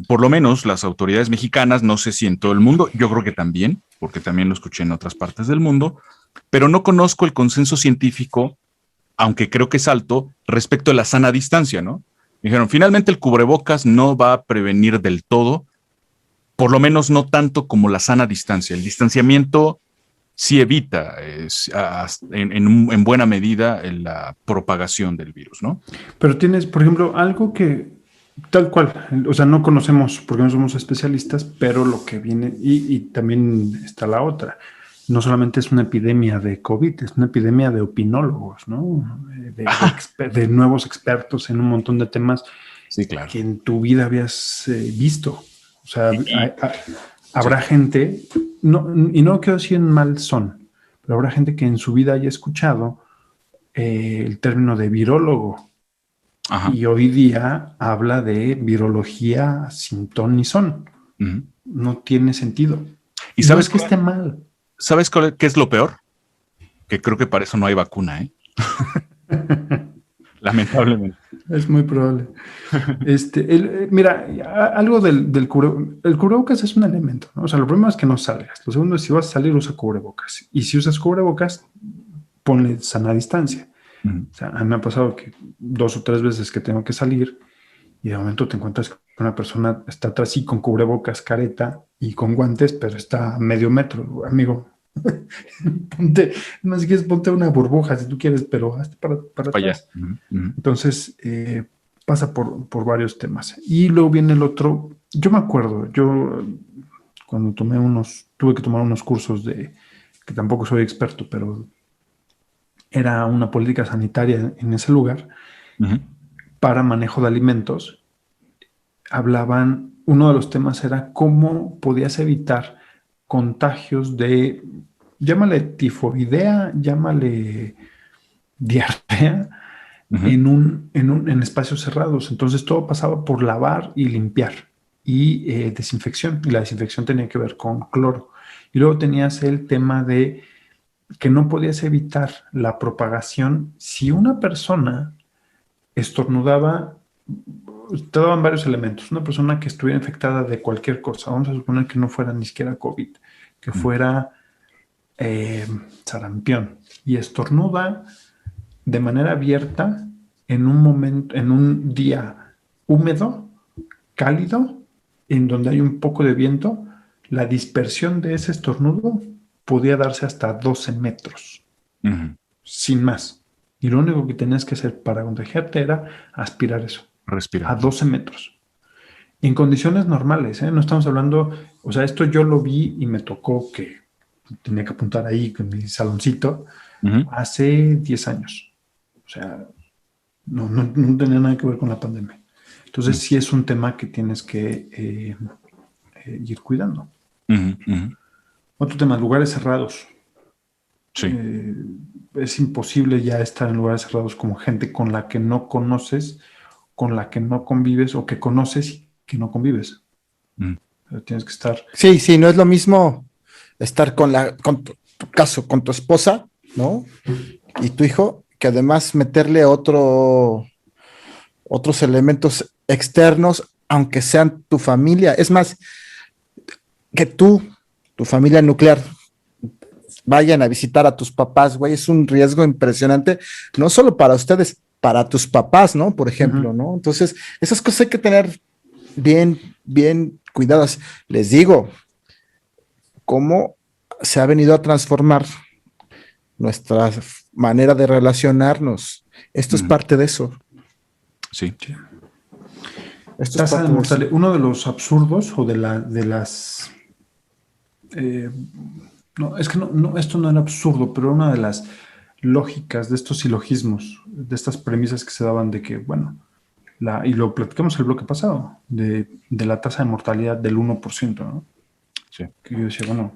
por lo menos las autoridades mexicanas, no sé si en todo el mundo, yo creo que también, porque también lo escuché en otras partes del mundo, pero no conozco el consenso científico, aunque creo que es alto, respecto a la sana distancia, ¿no? Dijeron, finalmente el cubrebocas no va a prevenir del todo, por lo menos no tanto como la sana distancia. El distanciamiento sí evita en buena medida la propagación del virus, ¿no? Pero tienes, por ejemplo, algo que Tal cual, o sea, no conocemos porque no somos especialistas, pero lo que viene, y también está la otra, no solamente es una epidemia de COVID, es una epidemia de opinólogos, ¿no? De nuevos expertos en un montón de temas Sí, claro. que en tu vida habías visto. O sea, habrá gente, y no quiero decir en mal son, pero habrá gente que en su vida haya escuchado el término de virólogo. Ajá. Y hoy día habla de virología sin ton ni son. No tiene sentido. ¿Y sabes que esté mal? ¿Sabes qué es lo peor? Que creo que para eso no hay vacuna, ¿eh? Lamentablemente. Es muy probable. Mira, algo del cubrebocas. El cubrebocas es un elemento, ¿no? O sea, lo primero es que no salgas. Lo segundo es si vas a salir, usa cubrebocas. Y si usas cubrebocas, ponle sana distancia. O sea, a mí me ha pasado que 2 o 3 veces que tengo que salir y de momento te encuentras con una persona, está atrás sí con cubrebocas, careta y con guantes, pero está a medio metro. Amigo, ponte, no sé si quieres, ponte una burbuja si tú quieres, pero hazte para atrás. Entonces, pasa por varios temas. Y luego viene el otro. Yo me acuerdo, cuando tuve que tomar unos cursos que tampoco soy experto, pero era una política sanitaria en ese lugar para manejo de alimentos. Uno de los temas era cómo podías evitar contagios de, llámale tifoidea, llámale diarrea, en espacios cerrados. Entonces todo pasaba por lavar y limpiar y desinfección. Y la desinfección tenía que ver con cloro. Y luego tenías el tema de que no podías evitar la propagación si una persona estornudaba. Te daban varios elementos. Una persona que estuviera infectada de cualquier cosa, vamos a suponer que no fuera ni siquiera COVID, que fuera sarampión, y estornuda de manera abierta en un día húmedo, cálido, en donde hay un poco de viento, la dispersión de ese estornudo podía darse hasta 12 metros, sin más. Y lo único que tenías que hacer para contagiarte era aspirar eso. Respirar. A 12 metros. En condiciones normales, ¿eh? No estamos hablando, o sea, esto yo lo vi y me tocó que tenía que apuntar ahí con mi saloncito hace 10 años. O sea, no tenía nada que ver con la pandemia. Entonces sí es un tema que tienes que ir cuidando. Otro tema, lugares cerrados. Sí. Es imposible ya estar en lugares cerrados como gente con la que no conoces, con la que no convives, o que conoces y que no convives. Pero tienes que estar... Sí, no es lo mismo estar con tu caso, con tu esposa, ¿no? Y tu hijo, que además meterle otros elementos externos, aunque sean tu familia. Es más, que tu familia nuclear, vayan a visitar a tus papás, güey, es un riesgo impresionante, no solo para ustedes, para tus papás, ¿no? Por ejemplo, ¿no? Entonces, esas cosas hay que tener bien cuidadas. Les digo, cómo se ha venido a transformar nuestra manera de relacionarnos. Esto es parte de eso. Sí. Tasa de mortalidad. Uno de los absurdos o de las... no, es que no, esto no era absurdo, pero una de las lógicas de estos silogismos, de estas premisas que se daban de que, bueno, y lo platicamos el bloque pasado, de la tasa de mortalidad del 1%, ¿no? Sí. Que yo decía, bueno,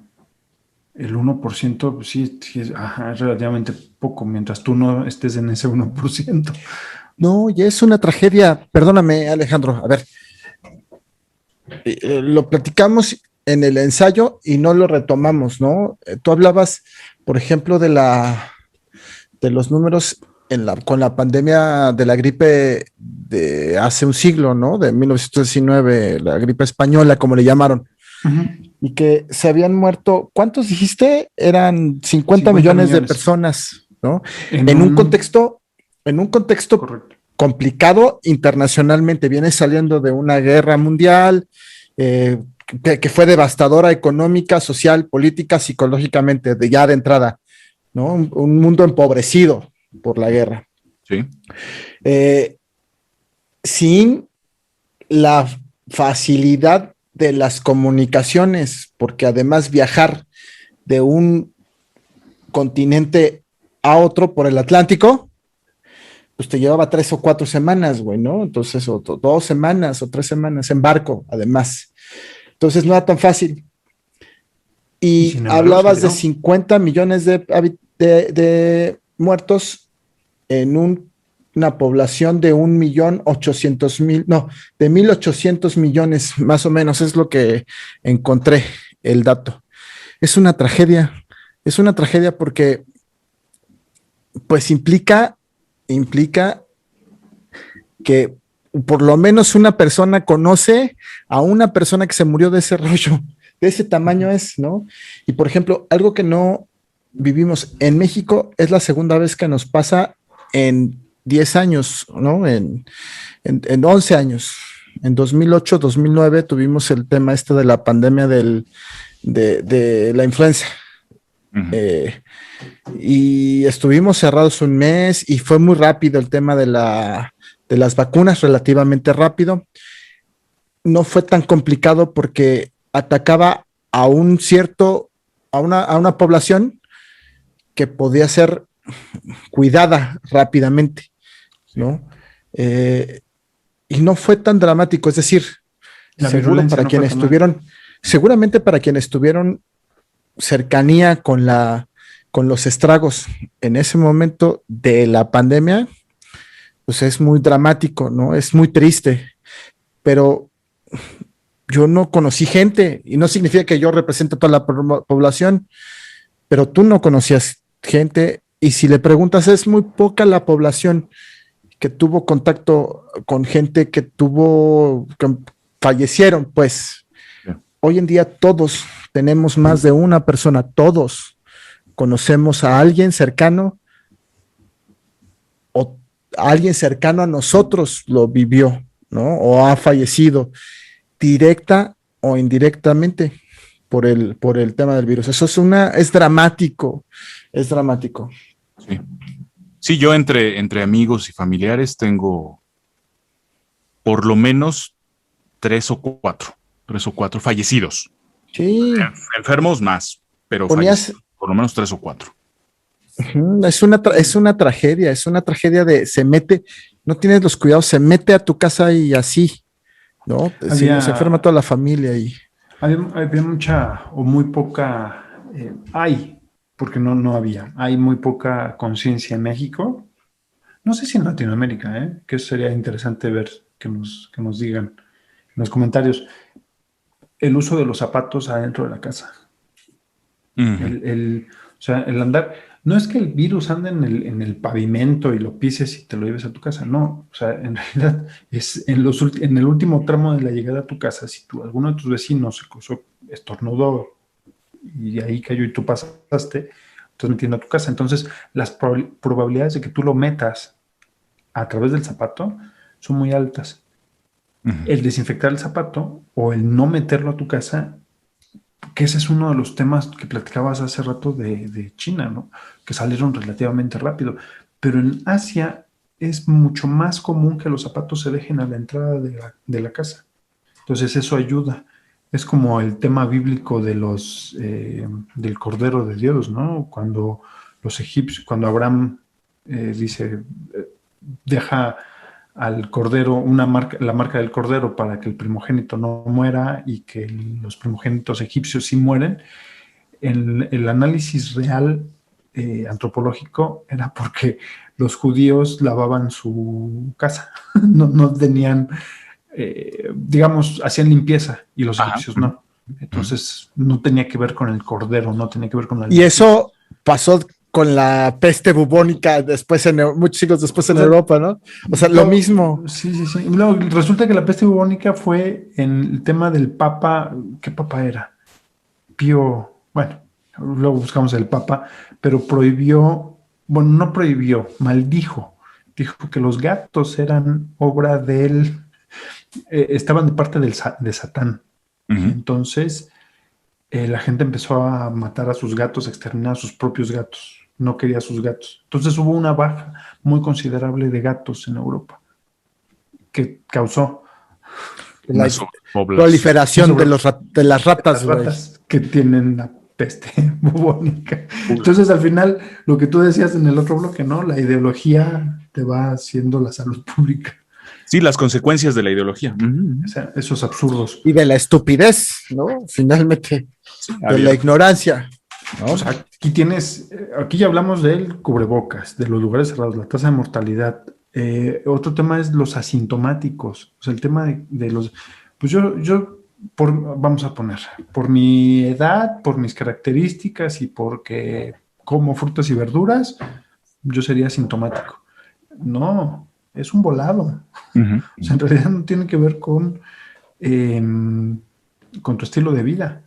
el 1% pues sí es relativamente poco, mientras tú no estés en ese 1%. No, ya es una tragedia. Perdóname, Alejandro. A ver, lo platicamos en el ensayo y no lo retomamos, ¿no? Tú hablabas, por ejemplo, de los números con la pandemia de la gripe de hace un siglo, ¿no? De 1919, la gripe española, como le llamaron. Y que se habían muerto, ¿cuántos dijiste? Eran 50 millones de personas, ¿no? En un contexto Correcto. complicado internacionalmente. Viene saliendo de una guerra mundial que fue devastadora económica, social, política, psicológicamente, ya de entrada, ¿no? Un mundo empobrecido por la guerra. Sí. Sin la facilidad de las comunicaciones, porque además viajar de un continente a otro por el Atlántico, pues te llevaba 3 o 4 semanas, güey, ¿no? Entonces, o 2 semanas o 3 semanas en barco, además. Entonces no era tan fácil. Y hablabas de 50 millones de muertos en una población de 1.800.000, no, de 1.800 millones, más o menos, es lo que encontré el dato. Es una tragedia porque, pues, implica que por lo menos una persona conoce a una persona que se murió de ese rollo, de ese tamaño es, ¿no? Y por ejemplo, algo que no vivimos en México es la segunda vez que nos pasa en 10 años, ¿no? En 11 años. En 2008, 2009 tuvimos el tema de la pandemia de la influenza. Uh-huh. Y estuvimos cerrados un mes y fue muy rápido el tema de las vacunas, relativamente rápido. No fue tan complicado porque atacaba a una población que podía ser cuidada rápidamente, ¿no? Y no fue tan dramático, es decir, seguramente para quienes tuvieron cercanía con los estragos en ese momento de la pandemia, pues es muy dramático, ¿no? Es muy triste, pero yo no conocí gente, y no significa que yo represente a toda la población, pero tú no conocías gente, y si le preguntas, es muy poca la población que tuvo contacto con gente que fallecieron, pues. Yeah. Hoy en día todos tenemos más de una persona, todos conocemos a alguien cercano, o alguien cercano a nosotros lo vivió, ¿no? O ha fallecido directa o indirectamente por el tema del virus. Eso es dramático, es dramático. Sí. Sí, yo entre amigos y familiares tengo por lo menos 3 o 4 fallecidos. Sí. Enfermos más, pero por lo menos 3 o 4. Es una tragedia no tienes los cuidados, se mete a tu casa y así, ¿no? Se enferma toda la familia y... Había mucha o muy poca, porque no había, hay muy poca conciencia en México, no sé si en Latinoamérica, que sería interesante ver, que nos digan en los comentarios, el uso de los zapatos adentro de la casa. Uh-huh. O sea, el andar, no es que el virus ande en el pavimento y lo pises y te lo lleves a tu casa, no, o sea, en realidad es en el último tramo de la llegada a tu casa, si alguno de tus vecinos estornudó y ahí cayó y tú pasaste, entonces metiendo a tu casa, entonces las probabilidades de que tú lo metas a través del zapato son muy altas. Uh-huh. El desinfectar el zapato o el no meterlo a tu casa, que ese es uno de los temas que platicabas hace rato de China, ¿no? Que salieron relativamente rápido. Pero en Asia es mucho más común que los zapatos se dejen a la entrada de la casa. Entonces eso ayuda. Es como el tema bíblico de del Cordero de Dios, ¿no? Cuando los egipcios, cuando Abraham dice, deja al cordero, la marca del cordero para que el primogénito no muera y que los primogénitos egipcios sí mueren. El análisis real antropológico era porque los judíos lavaban su casa, no tenían, digamos, hacían limpieza y los egipcios no. Entonces no tenía que ver con el cordero, no tenía que ver con la limpieza. Y eso pasó con la peste bubónica muchos siglos después en Europa, ¿no? O sea, lo mismo. Sí. Luego, resulta que la peste bubónica fue en el tema del Papa. ¿Qué Papa era? Pío. Bueno, luego buscamos el Papa, pero no prohibió, maldijo. Dijo que los gatos eran obra de él, estaban de parte de Satán. Uh-huh. Entonces, la gente empezó a matar a sus gatos, a exterminar a sus propios gatos. No quería a sus gatos. Entonces hubo una baja muy considerable de gatos en Europa que causó La Una sobrepoblación. proliferación de las ratas, Las güey. ratas que tienen la peste bubónica. Entonces, al final, lo que tú decías en el otro bloque, ¿no? La ideología te va haciendo la salud pública. Sí, las consecuencias de la ideología. O sea, esos absurdos. Y de la estupidez, ¿no? Finalmente, de la ignorancia, ¿no? O sea, aquí ya hablamos del cubrebocas, de los lugares cerrados, la tasa de mortalidad. Otro tema es los asintomáticos. O sea, el tema de los... Pues vamos a poner, por mi edad, por mis características y porque como frutas y verduras, yo sería asintomático. No, es un volado. O sea, en realidad no tiene que ver con tu estilo de vida.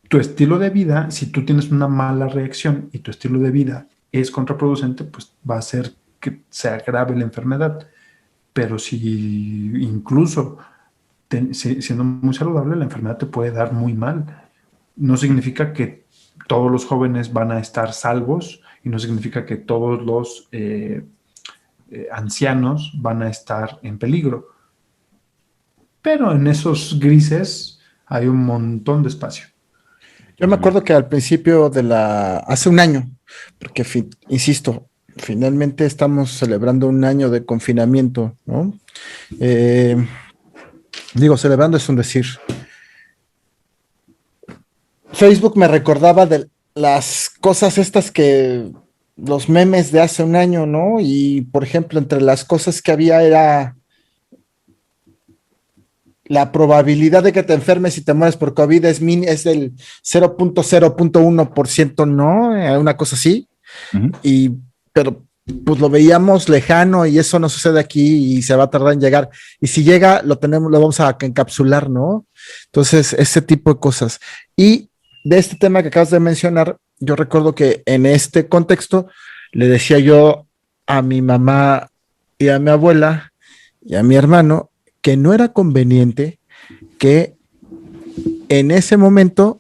Tu estilo de vida, si tú tienes una mala reacción y tu estilo de vida es contraproducente, pues va a hacer que se agrave la enfermedad. Pero si incluso siendo muy saludable, la enfermedad te puede dar muy mal. No significa que todos los jóvenes van a estar salvos y no significa que todos los ancianos van a estar en peligro. Pero en esos grises hay un montón de espacio. Yo me acuerdo que al principio hace un año, porque insisto, finalmente estamos celebrando un año de confinamiento, ¿no? Digo, celebrando es un decir. Facebook me recordaba de las cosas estas los memes de hace un año, ¿no? Y, por ejemplo, entre las cosas que había era la probabilidad de que te enfermes y te mueres por COVID es del 0.0.1%, ¿no? Una cosa así. Pero pues lo veíamos lejano y eso no sucede aquí y se va a tardar en llegar. Y si llega, lo vamos a encapsular, ¿no? Entonces, ese tipo de cosas. Y de este tema que acabas de mencionar, yo recuerdo que en este contexto le decía yo a mi mamá y a mi abuela y a mi hermano que no era conveniente que en ese momento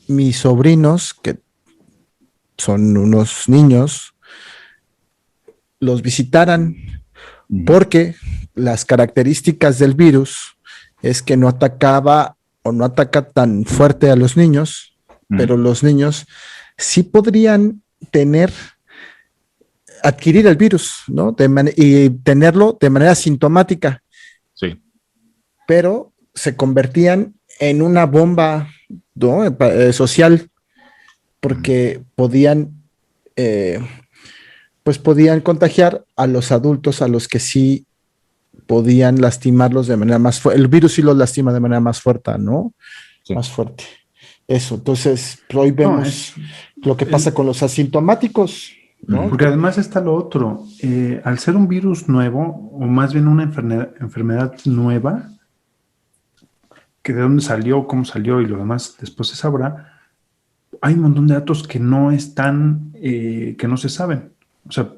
mis sobrinos, que son unos niños, los visitaran, porque las características del virus es que no atacaba o no ataca tan fuerte a los niños, pero los niños sí podrían adquirir el virus, ¿no? Y tenerlo de manera sintomática. Sí. Pero se convertían en una bomba, ¿no? Social, porque podían contagiar a los adultos a los que sí podían lastimarlos de manera más fuerte. El virus sí los lastima de manera más fuerte, ¿no? Sí. Más fuerte. Eso, entonces hoy vemos lo que pasa con los asintomáticos, ¿no? Porque además está lo otro, al ser un virus nuevo, o más bien una enfermedad nueva, que de dónde salió, cómo salió y lo demás después se sabrá, hay un montón de datos que no están, que no se saben. O sea,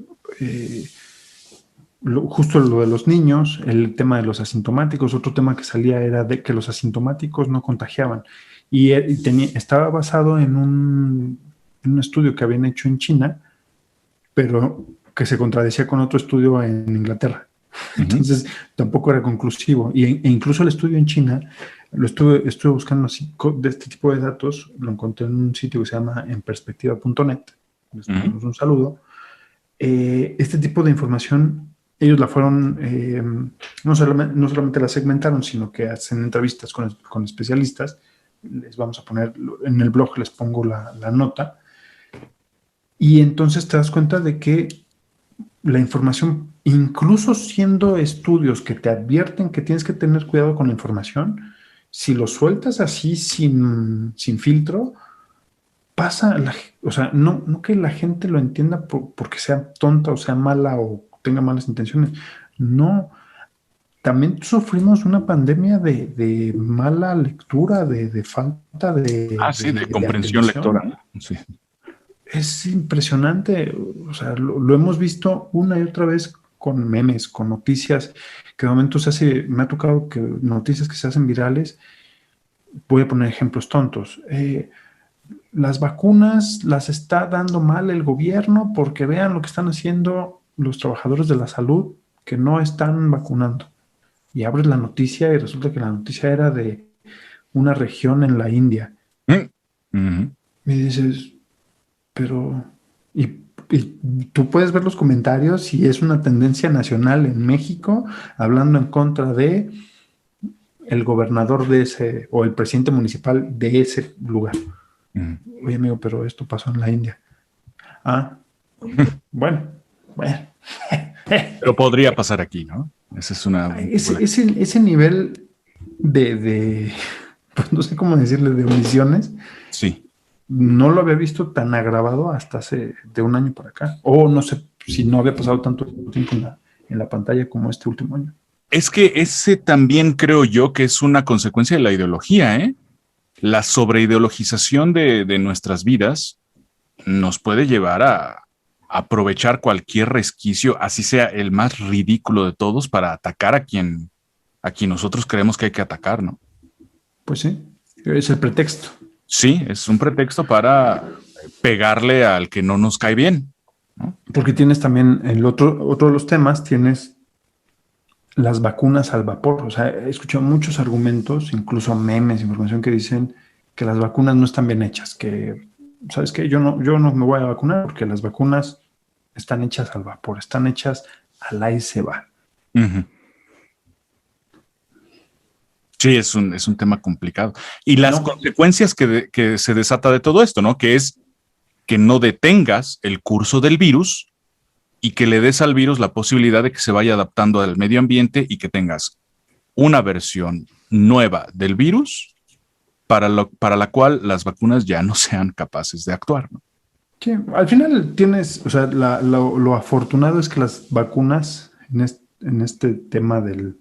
justo lo de los niños, el tema de los asintomáticos, otro tema que salía era de que los asintomáticos no contagiaban. Y estaba basado en un estudio que habían hecho en China, pero que se contradecía con otro estudio en Inglaterra. Entonces, tampoco era conclusivo. E incluso el estudio en China, estuve buscando así, de este tipo de datos, lo encontré en un sitio que se llama enperspectiva.net. Les damos un saludo. Este tipo de información, ellos la fueron, no solamente la segmentaron, sino que hacen entrevistas con especialistas. Les vamos a poner, en el blog les pongo la nota. Y entonces te das cuenta de que la información, incluso siendo estudios que te advierten que tienes que tener cuidado con la información, si lo sueltas así sin filtro, pasa, o sea, no que la gente lo entienda porque sea tonta o sea mala o tenga malas intenciones, no. También sufrimos una pandemia de mala lectura, de falta de... de comprensión lectora. Sí. Es impresionante, o sea, lo hemos visto una y otra vez con memes, con noticias, que de momento me ha tocado que noticias que se hacen virales. Voy a poner ejemplos tontos. Las vacunas las está dando mal el gobierno porque vean lo que están haciendo los trabajadores de la salud que no están vacunando. y abres la noticia y resulta que la noticia era de una región en la India. Uh-huh. Y dices, pero... Y tú puedes ver los comentarios y es una tendencia nacional en México hablando en contra de el gobernador de ese, o el presidente municipal de ese lugar. Uh-huh. Oye, amigo, pero esto pasó en la India. Ah, bueno. Pero podría pasar aquí, ¿no? Esa es una... Ese nivel de pues no sé cómo decirle, de omisiones. Sí. No lo había visto tan agravado hasta hace de un año para acá. O no sé si no había pasado tanto tiempo en la pantalla como este último año. Es que ese también creo yo que es una consecuencia de la ideología, ¿eh? La sobreideologización de nuestras vidas nos puede llevar a aprovechar cualquier resquicio, así sea el más ridículo de todos, para atacar a quien nosotros creemos que hay que atacar, ¿no? Pues sí, es el pretexto. Sí, es un pretexto para pegarle al que no nos cae bien, ¿no? Porque tienes también otro de los temas, tienes las vacunas al vapor. O sea, he escuchado muchos argumentos, incluso memes, información que dicen que las vacunas no están bien hechas, que, ¿sabes qué? Yo no me voy a vacunar porque las vacunas están hechas al vapor, están hechas al ahí se va. Uh-huh. Sí, es un tema complicado. Y las consecuencias que se desata de todo esto, ¿no? Que es que no detengas el curso del virus y que le des al virus la posibilidad de que se vaya adaptando al medio ambiente y que tengas una versión nueva del virus para la cual las vacunas ya no sean capaces de actuar, ¿no? Sí, al final tienes, o sea, lo afortunado es que las vacunas en este tema de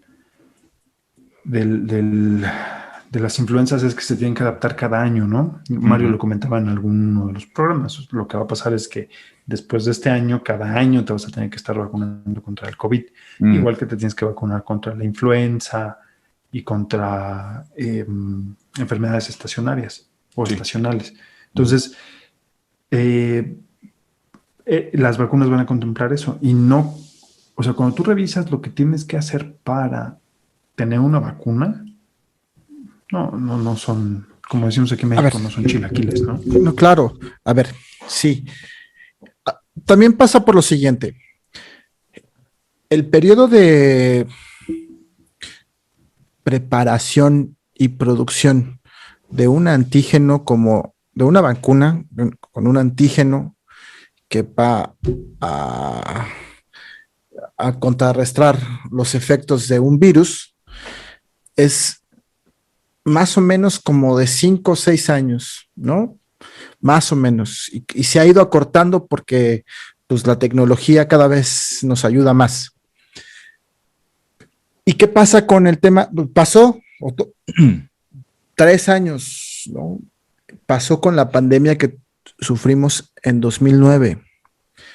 las influencias es que se tienen que adaptar cada año, ¿no? Mario lo comentaba en alguno de los programas. Lo que va a pasar es que después de este año, cada año te vas a tener que estar vacunando contra el COVID. Igual que te tienes que vacunar contra la influenza y contra enfermedades estacionarias o estacionales. Entonces, las vacunas van a contemplar eso. Y no, o sea, cuando tú revisas lo que tienes que hacer para tener una vacuna, no son, como decimos aquí en México, no son chilaquiles, ¿no? No, claro. A ver, sí. También pasa por lo siguiente. El periodo de preparación y producción de un antígeno como de una vacuna con un antígeno que va a contrarrestar los efectos de un virus es más o menos como de 5 o 6 años, ¿no? Más o menos. Y se ha ido acortando porque pues, la tecnología cada vez nos ayuda más. ¿Y qué pasa con el tema? Pasó 3 años, ¿no? Pasó con la pandemia que sufrimos en 2009.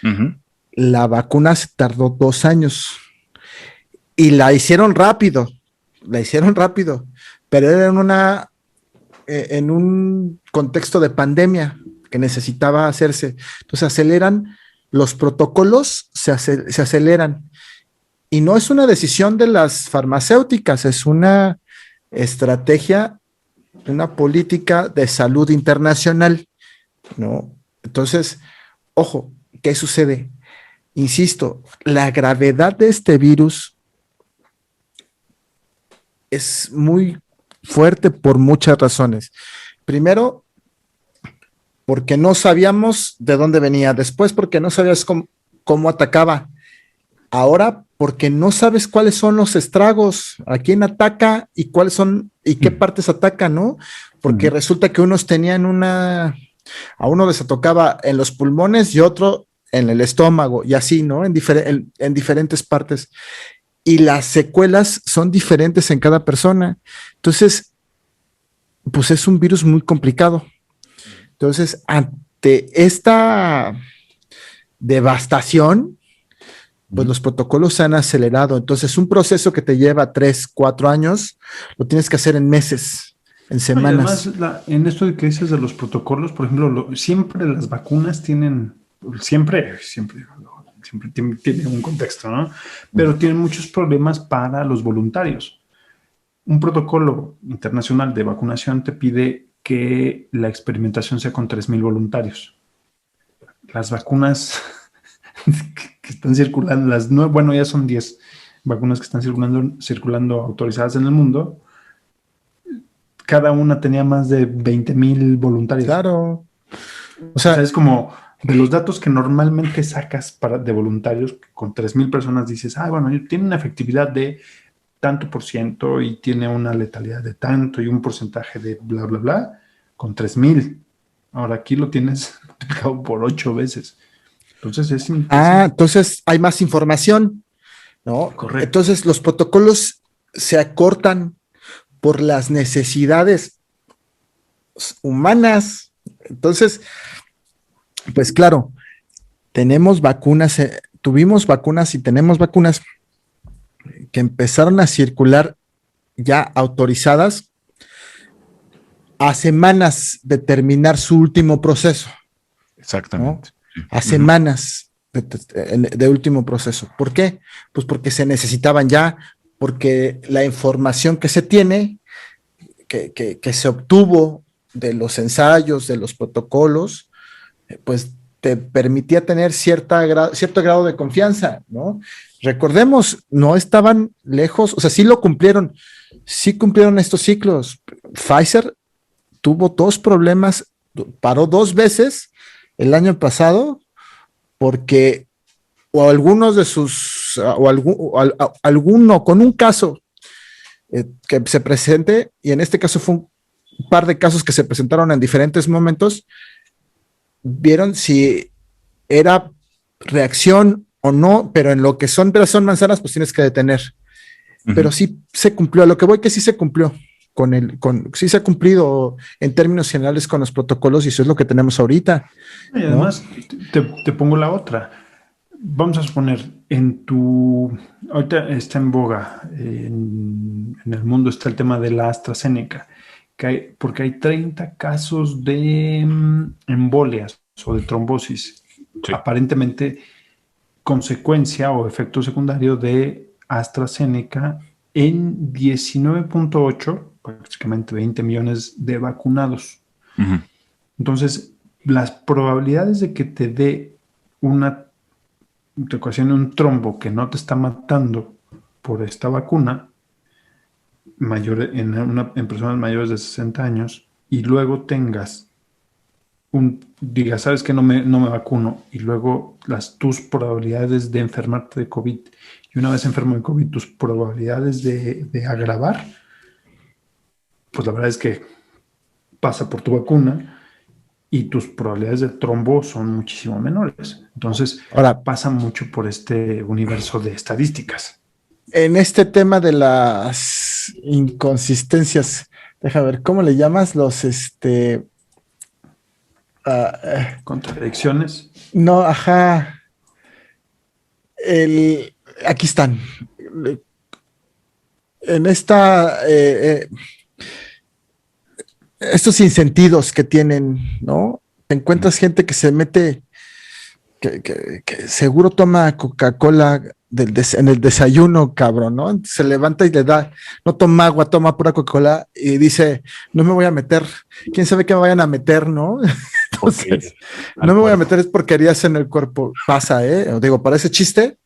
Uh-huh. La vacuna se tardó 2 años y la hicieron rápido, pero era en un contexto de pandemia que necesitaba hacerse. Entonces aceleran los protocolos, se aceleran. Y no es una decisión de las farmacéuticas, es una estrategia, una política de salud internacional, ¿no? Entonces, ojo, ¿qué sucede? Insisto, la gravedad de este virus es muy fuerte por muchas razones. Primero, porque no sabíamos de dónde venía. Después, porque no sabías cómo atacaba. Ahora, porque no sabes cuáles son los estragos, a quién ataca y cuáles son y qué partes ataca, ¿no? Porque resulta que unos tenían a uno les atacaba en los pulmones y otro en el estómago y así, ¿no? En diferentes partes. Y las secuelas son diferentes en cada persona. Entonces, pues es un virus muy complicado. Entonces, ante esta devastación, pues los protocolos se han acelerado. Entonces, un proceso que te lleva 3, 4 años, lo tienes que hacer en meses, en semanas. Además, en esto de que dices de los protocolos, por ejemplo, siempre las vacunas tienen, siempre, siempre tiene un contexto, ¿no? Pero tienen muchos problemas para los voluntarios. Un protocolo internacional de vacunación te pide que la experimentación sea con 3,000 voluntarios. Las vacunas que están circulando, bueno, ya son 10 vacunas que están circulando autorizadas en el mundo. Cada una tenía más de 20,000 voluntarios. Claro. O sea, es como de los datos que normalmente sacas de voluntarios, con 3,000 personas dices, bueno, tiene una efectividad de tanto por ciento y tiene una letalidad de tanto y un porcentaje de bla, bla, bla, con 3,000. Ahora aquí lo tienes multiplicado por 8 veces. Entonces entonces hay más información, ¿no? Correcto. Entonces los protocolos se acortan por las necesidades humanas. Entonces, pues claro, tuvimos vacunas y tenemos vacunas que empezaron a circular ya autorizadas a semanas de terminar su último proceso. Exactamente. ¿No? A semanas de último proceso. ¿Por qué? Pues porque se necesitaban ya, porque la información que se tiene, que se obtuvo de los ensayos, de los protocolos, pues te permitía tener cierto grado de confianza, ¿no? Recordemos, no estaban lejos, o sea, sí cumplieron estos ciclos. Pfizer tuvo 2 problemas, paró 2 veces el año pasado, porque alguno con un caso que se presente, y en este caso fue un par de casos que se presentaron en diferentes momentos, vieron si era reacción o no, pero en lo que son peras son manzanas, pues tienes que detener. Pero sí se cumplió, a lo que voy que sí se cumplió sí se ha cumplido en términos generales con los protocolos, y eso es lo que tenemos ahorita. Y además, ¿no? te pongo la otra. Vamos a suponer, ahorita está en boga, en el mundo está el tema de la AstraZeneca, porque hay 30 casos de embolias o de trombosis, aparentemente consecuencia o efecto secundario de AstraZeneca en 19.8, prácticamente 20 millones de vacunados. Entonces, las probabilidades de que te ocasione un trombo que no te está matando por esta vacuna, en personas mayores de 60 años, y luego digas, sabes que no me vacuno, y luego tus probabilidades de enfermarte de COVID, y una vez enfermo de COVID, tus probabilidades de agravar, pues la verdad es que pasa por tu vacuna y tus probabilidades de trombo son muchísimo menores. Entonces, ahora pasa mucho por este universo de estadísticas. En este tema de las inconsistencias, deja ver, ¿cómo le llamas? Contradicciones. No, ajá. Aquí están. En estos sinsentidos que tienen, ¿no? Te encuentras gente que se mete, que seguro toma Coca-Cola en el desayuno, cabrón, ¿no? Se levanta y le da, no toma agua, toma pura Coca-Cola y dice, no me voy a meter, quién sabe qué me vayan a meter, ¿no? Entonces, no me voy a meter, es porquerías en el cuerpo. Pasa, digo, parece chiste,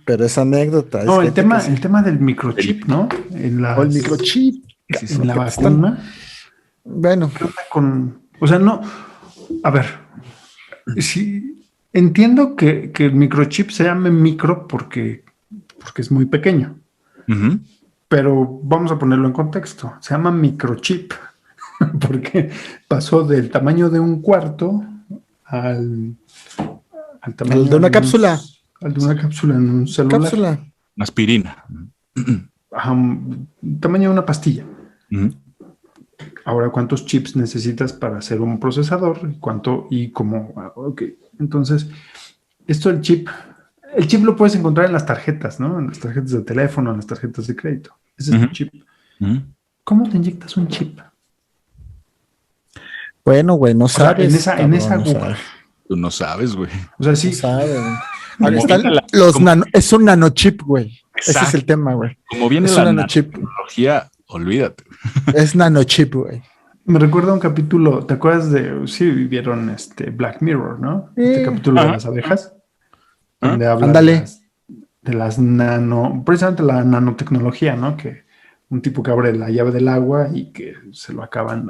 pero es anécdota. No, el tema del microchip, ¿no? El microchip. En la vacuna. Bueno. O sea, no. A ver. Sí, entiendo que el microchip se llame micro porque es muy pequeño. Pero vamos a ponerlo en contexto. Se llama microchip porque pasó del tamaño de un cuarto al tamaño de una cápsula. Al de una cápsula en un celular. Cápsula. Una aspirina. Tamaño de una pastilla. Ahora, ¿cuántos chips necesitas para hacer un procesador? ¿Cuánto? Y cómo. Ok. Entonces, esto del chip. El chip lo puedes encontrar en las tarjetas, ¿no? En las tarjetas de teléfono, en las tarjetas de crédito. Ese es el chip. ¿Cómo te inyectas un chip? Bueno, güey, no sabes. En esa aguja. Tú no sabes, güey. O sea, sí. No sabes. Ahora Como están viene los es un nanochip, güey. Ese es Exacto. el tema, güey. Como viene Es la un nanochip. tecnología, olvídate. Es nanochip, güey. Me recuerda un capítulo, ¿te acuerdas de, sí, vieron Black Mirror, ¿no? Este capítulo de las abejas, donde habla Ándale. de las precisamente la nanotecnología, ¿no? Que un tipo que abre la llave del agua y que se lo acaban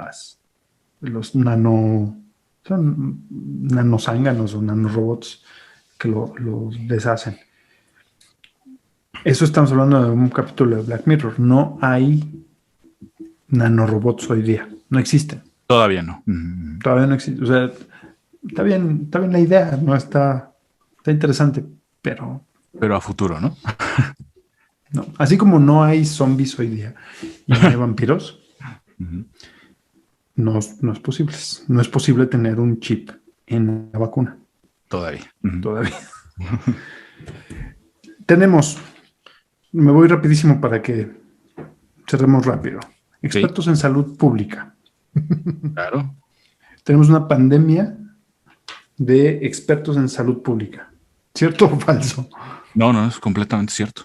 los son nanozánganos o nanorobots que lo deshacen. Eso estamos hablando de un capítulo de Black Mirror. No hay nanorobots hoy día. No existen. Todavía no. Todavía no existe. O sea, está bien la idea, no está interesante, pero a futuro, ¿no? no. Así como no hay zombies hoy día y no hay vampiros, no es posible. No es posible tener un chip en la vacuna. Todavía. Todavía. Tenemos, me voy rapidísimo para que cerremos rápido. Expertos en salud pública. Claro. Tenemos una pandemia de expertos en salud pública. ¿Cierto o falso? No, es completamente cierto.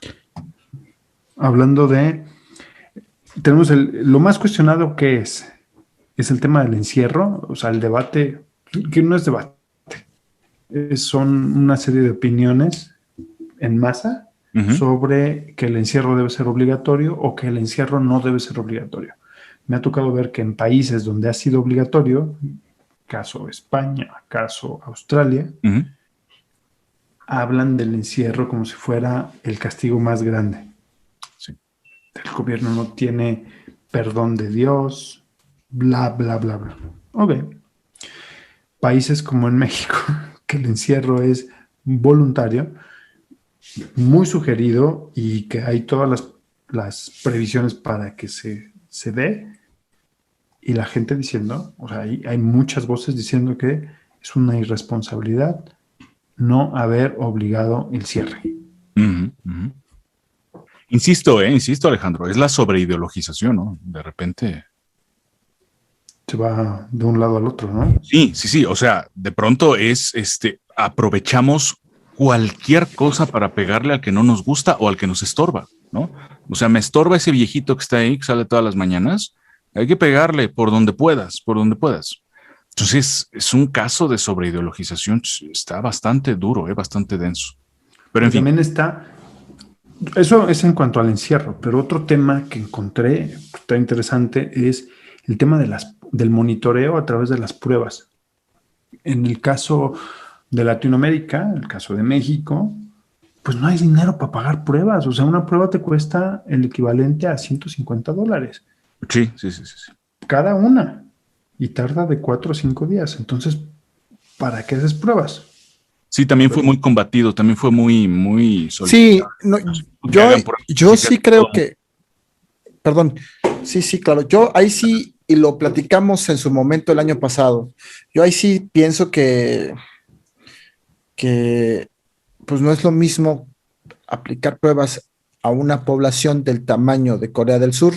Hablando de... Tenemos lo más cuestionado que es el tema del encierro, o sea, el debate, que no es debate, son una serie de opiniones en masa sobre que el encierro debe ser obligatorio o que el encierro no debe ser obligatorio. Me ha tocado ver que en países donde ha sido obligatorio, caso España, caso Australia, hablan del encierro como si fuera el castigo más grande. Sí. El gobierno no tiene perdón de Dios, bla, bla, bla, bla. Ok. Países como en México, que el encierro es voluntario, muy sugerido y que hay todas las previsiones para que se dé, y la gente diciendo, o sea, hay muchas voces diciendo que es una irresponsabilidad no haber obligado el cierre. Insisto, Alejandro, es la sobreideologización, ¿no? De repente se va de un lado al otro, ¿no? Sí, o sea, de pronto es, aprovechamos cualquier cosa para pegarle al que no nos gusta o al que nos estorba, ¿no? O sea, me estorba ese viejito que está ahí, que sale todas las mañanas, hay que pegarle por donde puedas. Entonces, es un caso de sobreideologización, está bastante duro, bastante denso. Pero en fin. También eso es en cuanto al encierro, pero otro tema que encontré, que está interesante, es el tema del monitoreo a través de las pruebas. En el caso de Latinoamérica, el caso de México, pues no hay dinero para pagar pruebas. O sea, una prueba te cuesta el equivalente a $150. Sí. Cada una. Y tarda de 4 o 5 días. Entonces, ¿para qué haces pruebas? Sí, también fue muy combatido, también fue muy sí, no, yo sí creo que, perdón, sí, claro, yo ahí sí, y lo platicamos en su momento el año pasado, yo ahí sí pienso que pues no es lo mismo aplicar pruebas a una población del tamaño de Corea del Sur,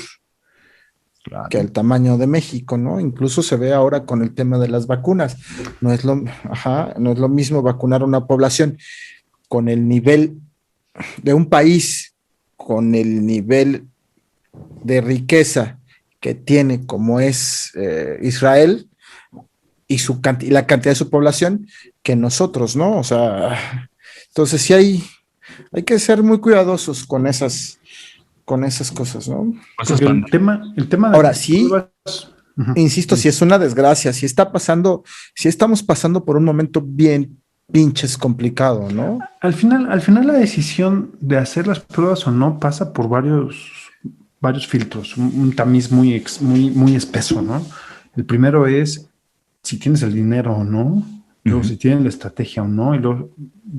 claro, que el tamaño de México, ¿no? Incluso se ve ahora con el tema de las vacunas. No es lo mismo vacunar a una población con el nivel de un país, con el nivel de riqueza que tiene como es Israel y la cantidad de su población que nosotros, ¿no? O sea, entonces sí hay que ser muy cuidadosos con esas cosas, ¿no? El tema de ahora sí, insisto, si es una desgracia, si estamos pasando por un momento bien pinches complicado, ¿no? Al final la decisión de hacer las pruebas o no pasa por varios filtros, un tamiz muy espeso, ¿no? El primero es si tienes el dinero o no, luego si tienes la estrategia o no, y luego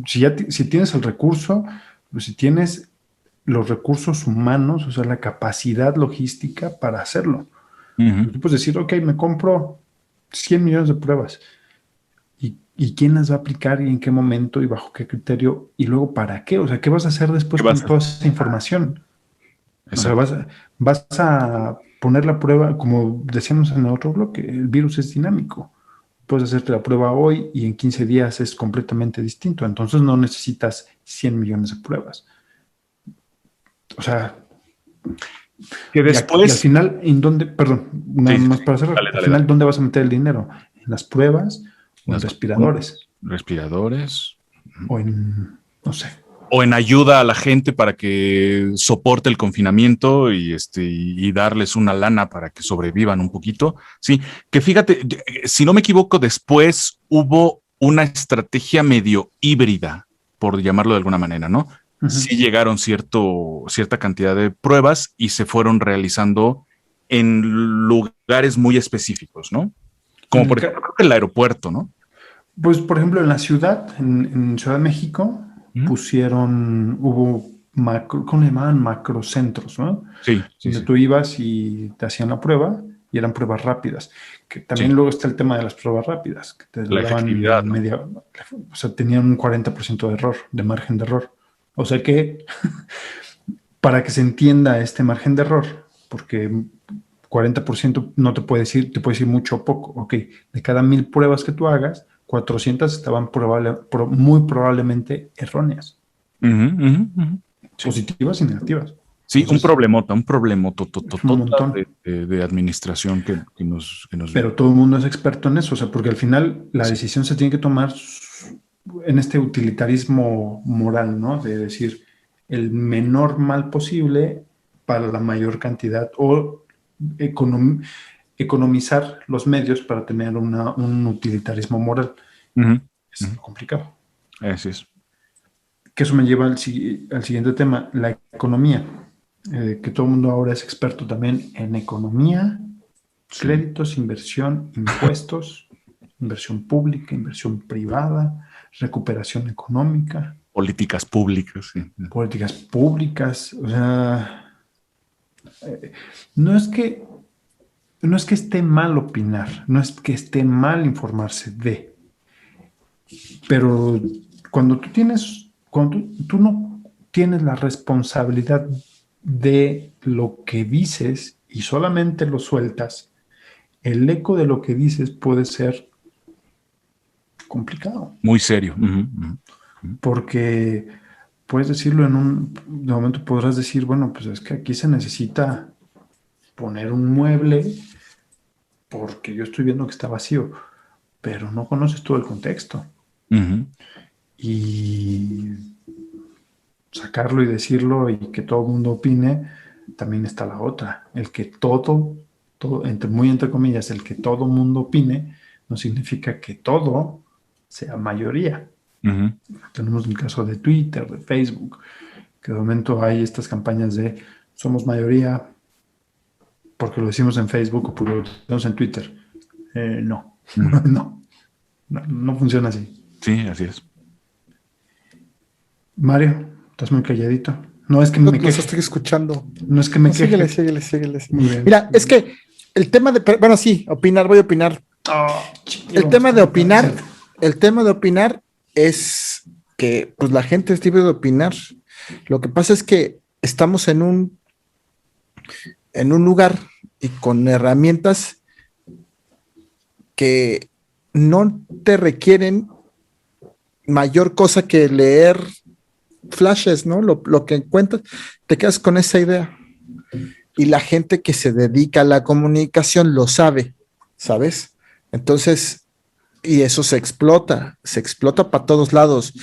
si tienes el recurso, pues si tienes los recursos humanos, o sea, la capacidad logística para hacerlo. Tú puedes decir, ok, me compro 100 millones de pruebas. ¿Y quién las va a aplicar y en qué momento y bajo qué criterio? Y luego, ¿para qué? O sea, ¿qué vas a hacer después con toda esa información? O sea, vas a poner la prueba, como decíamos en el otro bloque, el virus es dinámico. puedes hacerte la prueba hoy y en 15 días es completamente distinto. Entonces no necesitas 100 millones de pruebas. O sea, que después... y al final, ¿en dónde? Perdón, nada más para cerrar. Dale, al final, ¿dónde vas a meter el dinero? ¿En las pruebas o en respiradores? Respiradores. O en, no sé. O en ayuda a la gente para que soporte el confinamiento y darles una lana para que sobrevivan un poquito. Sí, que fíjate, si no me equivoco, después hubo una estrategia medio híbrida, por llamarlo de alguna manera, ¿no? Uh-huh. Sí llegaron cierta cantidad de pruebas y se fueron realizando en lugares muy específicos, ¿no? Como por ejemplo el aeropuerto, ¿no? Pues, por ejemplo, en la ciudad, en Ciudad de México, hubo ¿cómo le llamaban? Macrocentros, ¿no? Sí. Donde tú ibas y te hacían la prueba y eran pruebas rápidas. Que también luego está el tema de las pruebas rápidas, que te daban media, o sea, tenían un 40% de error, de margen de error. O sea que, para que se entienda este margen de error, porque 40% no te puede decir, te puede decir mucho o poco. Ok, de cada 1000 pruebas que tú hagas, 400 estaban muy probablemente erróneas. Positivas y negativas. Sí, entonces, un problemoto de administración que nos pero todo el mundo es experto en eso, o sea, porque al final la decisión se tiene que tomar en este utilitarismo moral, ¿no? De decir, el menor mal posible para la mayor cantidad o economizar los medios para tener un utilitarismo moral. Es complicado. Así es. Que eso me lleva al siguiente tema, la economía. Que todo el mundo ahora es experto también en economía, créditos, inversión, impuestos, inversión pública, inversión privada, recuperación económica. Políticas públicas. Sí. Políticas públicas. O sea, no es que esté mal opinar, no es que esté mal informarse de, pero cuando tú no tienes la responsabilidad de lo que dices y solamente lo sueltas, el eco de lo que dices puede ser complicado. Muy serio. Porque puedes decirlo de momento podrás decir, bueno, pues es que aquí se necesita poner un mueble porque yo estoy viendo que está vacío, pero no conoces todo el contexto. Y sacarlo y decirlo y que todo el mundo opine, también está la otra. El que todo entre comillas, el que todo mundo opine, no significa que todo sea mayoría. Tenemos el caso de Twitter, de Facebook, que de momento hay estas campañas de somos mayoría porque lo decimos en Facebook o porque lo decimos en Twitter. No funciona así. Sí, así es. Mario, estás muy calladito. No es que me queje. Estoy escuchando. No es que me queje. Síguele. Mira, es que el tema de... Bueno, sí, voy a opinar. El tema de opinar es que pues la gente es libre de opinar. Lo que pasa es que estamos en un lugar y con herramientas que no te requieren mayor cosa que leer flashes, ¿no? Lo que encuentras, te quedas con esa idea. Y la gente que se dedica a la comunicación lo sabe, ¿sabes? Entonces, y eso se explota para todos lados,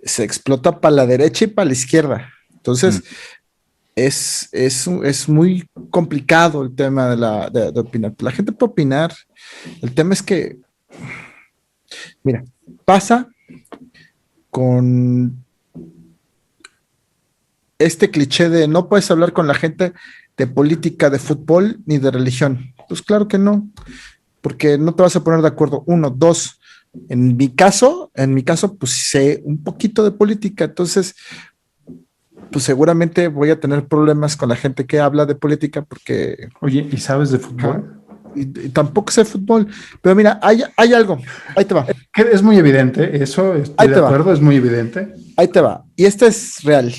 se explota para la derecha y para la izquierda. Entonces, es muy complicado el tema de opinar. La gente puede opinar. El tema es que, mira, pasa con este cliché de no puedes hablar con la gente de política, de fútbol ni de religión. Pues claro que no, porque no te vas a poner de acuerdo. 1, 2. En mi caso, pues sé un poquito de política, entonces pues seguramente voy a tener problemas con la gente que habla de política porque... Oye, ¿y sabes de fútbol? Y tampoco sé fútbol, pero mira, hay algo, ahí te va. Es muy evidente, eso estoy de acuerdo, es muy evidente. Ahí te va, y este es real.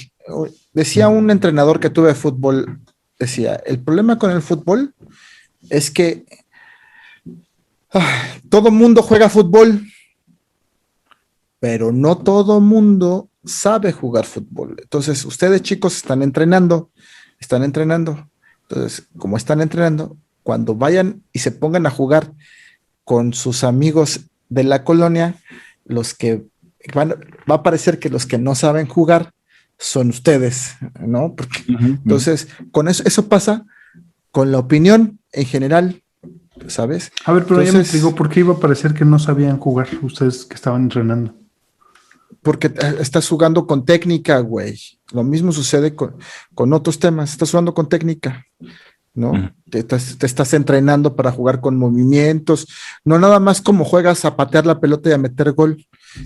Decía un entrenador que tuve de fútbol, decía, el problema con el fútbol es que Todo mundo juega fútbol, pero no todo mundo sabe jugar fútbol. Entonces, ustedes chicos están entrenando. Entonces, como están entrenando, cuando vayan y se pongan a jugar con sus amigos de la colonia, va a parecer que los que no saben jugar son ustedes, ¿no? Porque, entonces, con eso pasa con la opinión en general, ¿sabes? A ver, pero entonces, ya me digo, ¿por qué iba a parecer que no sabían jugar ustedes que estaban entrenando? Porque estás jugando con técnica, güey. Lo mismo sucede con otros temas. Estás jugando con técnica, ¿no? Te estás entrenando para jugar con movimientos. No nada más como juegas a patear la pelota y a meter gol.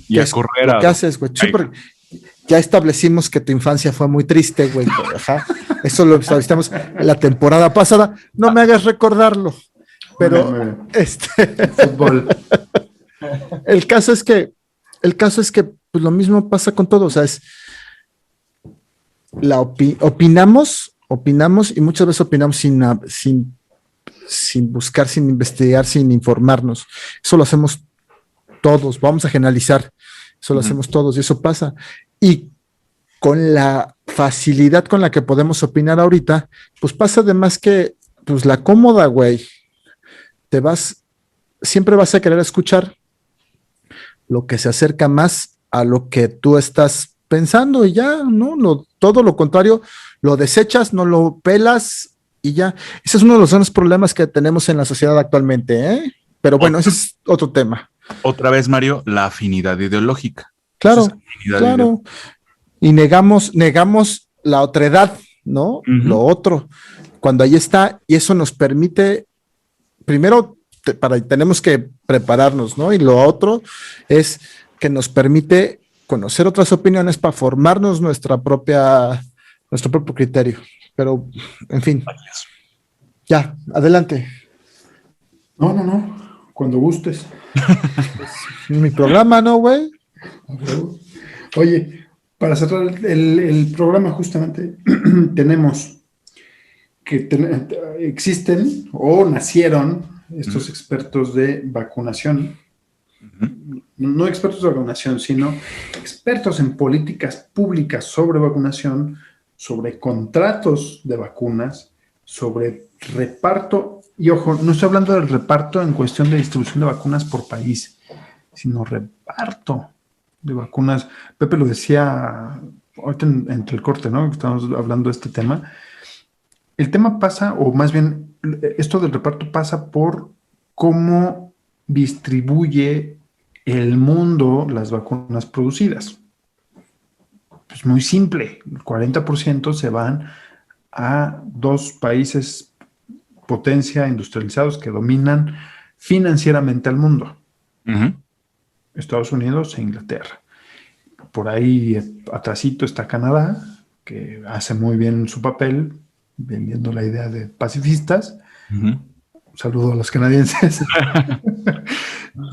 Y a correr. Lo que haces, güey. Ya establecimos que tu infancia fue muy triste, güey. Ajá. Eso lo establecimos la temporada pasada. No me hagas recordarlo. Pero fútbol. El caso es que pues lo mismo pasa con todo, o sea, opinamos y muchas veces opinamos sin buscar, sin investigar, sin informarnos. Eso lo hacemos todos, vamos a generalizar, eso lo hacemos todos y eso pasa. Y con la facilidad con la que podemos opinar ahorita, pues pasa además que, pues la cómoda, güey, siempre vas a querer escuchar lo que se acerca más a lo que tú estás pensando y ya, ¿no? Todo lo contrario, lo desechas, no lo pelas y ya. Ese es uno de los grandes problemas que tenemos en la sociedad actualmente, ¿eh? Pero bueno, ese es otro tema. Otra vez, Mario, la afinidad ideológica. Claro. Y negamos la otredad, ¿no? Lo otro, cuando ahí está, y eso nos permite, primero, tenemos que prepararnos, ¿no? Y lo otro es que nos permite conocer otras opiniones para formarnos nuestro propio criterio. Pero, en fin. Ya, adelante. No. Cuando gustes. Es mi programa, ¿no, güey? Oye, para cerrar el programa justamente tenemos que existen o nacieron estos expertos de vacunación, no expertos de vacunación, sino expertos en políticas públicas sobre vacunación, sobre contratos de vacunas, sobre reparto, y ojo, no estoy hablando del reparto en cuestión de distribución de vacunas por país, sino reparto de vacunas. Pepe lo decía ahorita entre el corte, ¿no? Estamos hablando de este tema. El tema pasa, o más bien, esto del reparto pasa por cómo distribuye el mundo las vacunas producidas. Es muy simple, el 40% se van a 2 países potencia industrializados que dominan financieramente al mundo. Estados Unidos e Inglaterra. Por ahí atrasito está Canadá, que hace muy bien su papel, vendiendo la idea de pacifistas. Un saludo a los canadienses.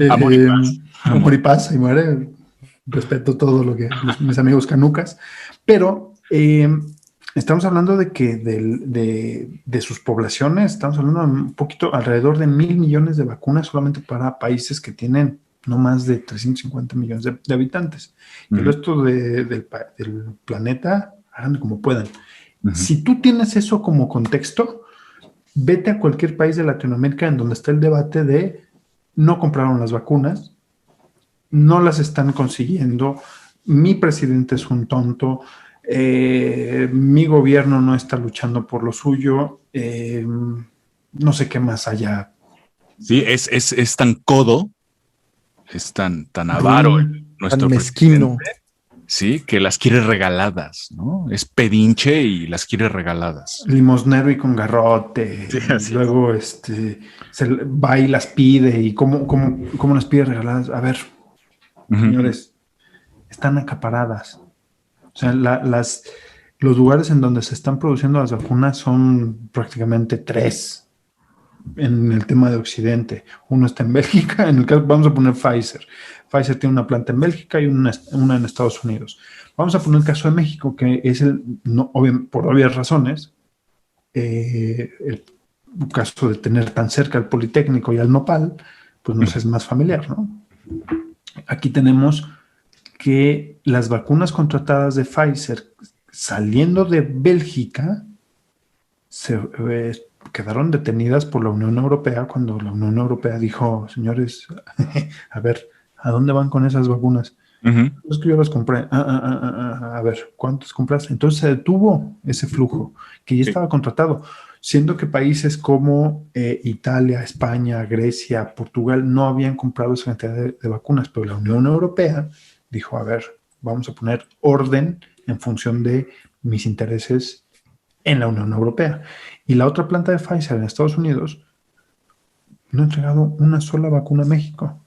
Amor y paz, y muere. Respeto todo lo que mis amigos canucas. Pero estamos hablando de que de sus poblaciones, estamos hablando un poquito, alrededor de 1,000 millones de vacunas solamente para países que tienen no más de 350 millones de habitantes. Y el resto del planeta hagan como puedan. Si tú tienes eso como contexto, vete a cualquier país de Latinoamérica en donde está el debate de no compraron las vacunas, no las están consiguiendo, mi presidente es un tonto, mi gobierno no está luchando por lo suyo, no sé qué más allá. Sí, es tan codo, es tan avaro nuestro tan mezquino. Sí, que las quiere regaladas, ¿no? Es pedinche y las quiere regaladas. Limosnero y con garrote. Sí, luego se va y las pide. ¿Y cómo las pide regaladas? A ver, señores, están acaparadas. O sea, los lugares en donde se están produciendo las vacunas son prácticamente 3 en el tema de Occidente. Uno está en Bélgica, en el caso vamos a poner Pfizer. Pfizer tiene una planta en Bélgica y una en Estados Unidos. Vamos a poner el caso de México, que es por obvias razones, el caso de tener tan cerca al Politécnico y al Nopal, pues nos es más familiar, ¿no? Aquí tenemos que las vacunas contratadas de Pfizer saliendo de Bélgica quedaron detenidas por la Unión Europea cuando la Unión Europea dijo, señores, a ver, ¿a dónde van con esas vacunas? Es que yo las compré. A ver, ¿cuántas compraste? Entonces se detuvo ese flujo que ya estaba contratado, siendo que países como Italia, España, Grecia, Portugal no habían comprado esa cantidad de vacunas, pero la Unión Europea dijo, a ver, vamos a poner orden en función de mis intereses en la Unión Europea. Y la otra planta de Pfizer en Estados Unidos no ha entregado una sola vacuna a México.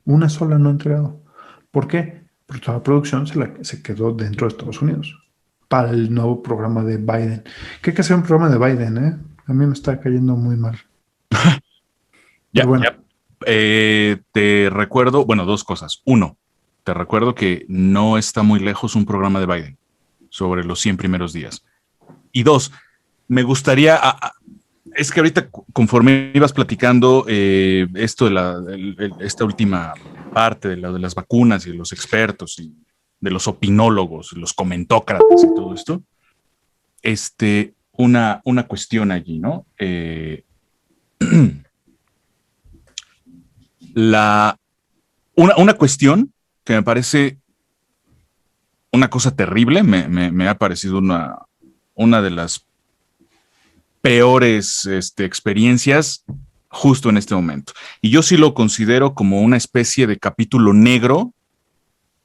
Una sola no ha entregado. ¿Por qué? Porque toda la producción se quedó dentro de Estados Unidos para el nuevo programa de Biden. ¿Qué hay que hacer un programa de Biden? A mí me está cayendo muy mal. Te recuerdo, bueno, dos cosas. Uno, te recuerdo que no está muy lejos un programa de Biden sobre los 100 primeros días. Y dos, me gustaría, es que ahorita conforme ibas platicando esto de esta última parte de las vacunas y de los expertos y de los opinólogos, los comentócratas y todo esto, una cuestión allí, ¿no? Una cuestión que me parece una cosa terrible, me ha parecido una de las peores experiencias justo en este momento. Y yo sí lo considero como una especie de capítulo negro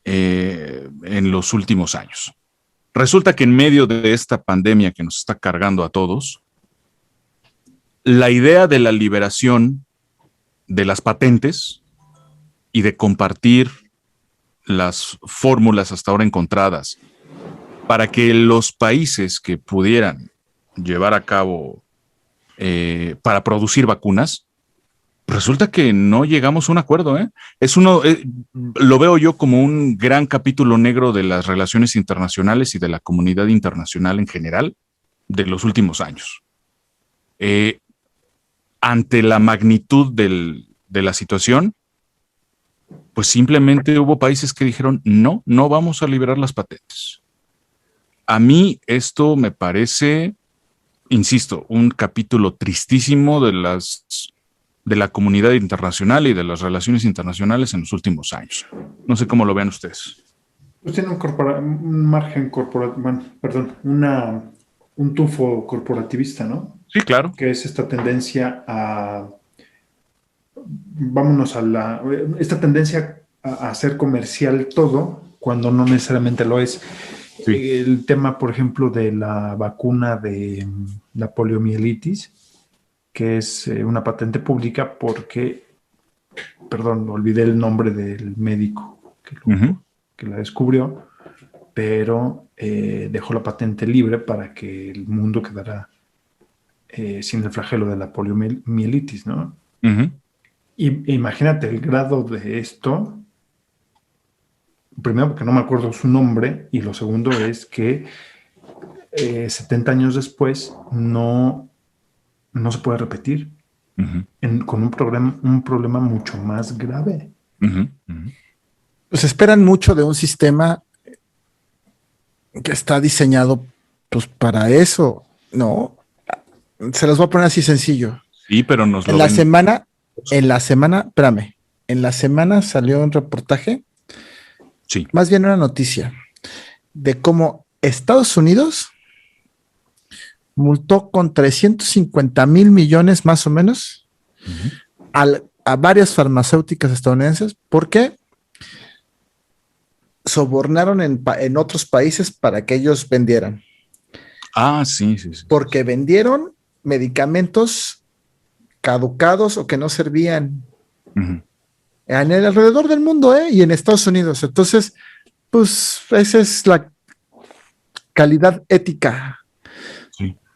en los últimos años. Resulta que en medio de esta pandemia que nos está cargando a todos, la idea de la liberación de las patentes y de compartir las fórmulas hasta ahora encontradas para que los países que pudieran llevar a cabo para producir vacunas, resulta que no llegamos a un acuerdo. Lo veo yo como un gran capítulo negro de las relaciones internacionales y de la comunidad internacional en general de los últimos años. Ante la magnitud de la situación, pues simplemente hubo países que dijeron, no vamos a liberar las patentes. A mí esto me parece, insisto, un capítulo tristísimo de la comunidad internacional y de las relaciones internacionales en los últimos años. No sé cómo lo vean ustedes. Pues tiene un margen corporativo, un tufo corporativista, ¿no? Sí, claro. Que es esta tendencia a esta tendencia a hacer comercial todo cuando no necesariamente lo es. Sí. El tema, por ejemplo, de la vacuna de la poliomielitis, que es una patente pública porque, olvidé el nombre del médico que la descubrió, pero dejó la patente libre para que el mundo quedara sin el flagelo de la poliomielitis, ¿no? Y imagínate el grado de esto. Primero, porque no me acuerdo su nombre, y lo segundo es que 70 años después no se puede repetir con un problema mucho más grave. Pues esperan mucho de un sistema que está diseñado pues para eso, ¿no? Se los voy a poner así sencillo. Sí, pero nos lo en la semana, espérame, en la semana salió un reportaje, sí, más bien una noticia, de cómo Estados Unidos multó con 350,000 millones más o menos a varias farmacéuticas estadounidenses porque sobornaron en otros países para que ellos vendieran. Ah, sí. Porque vendieron medicamentos caducados o que no servían en el alrededor del mundo, y en Estados Unidos. Entonces, pues esa es la calidad ética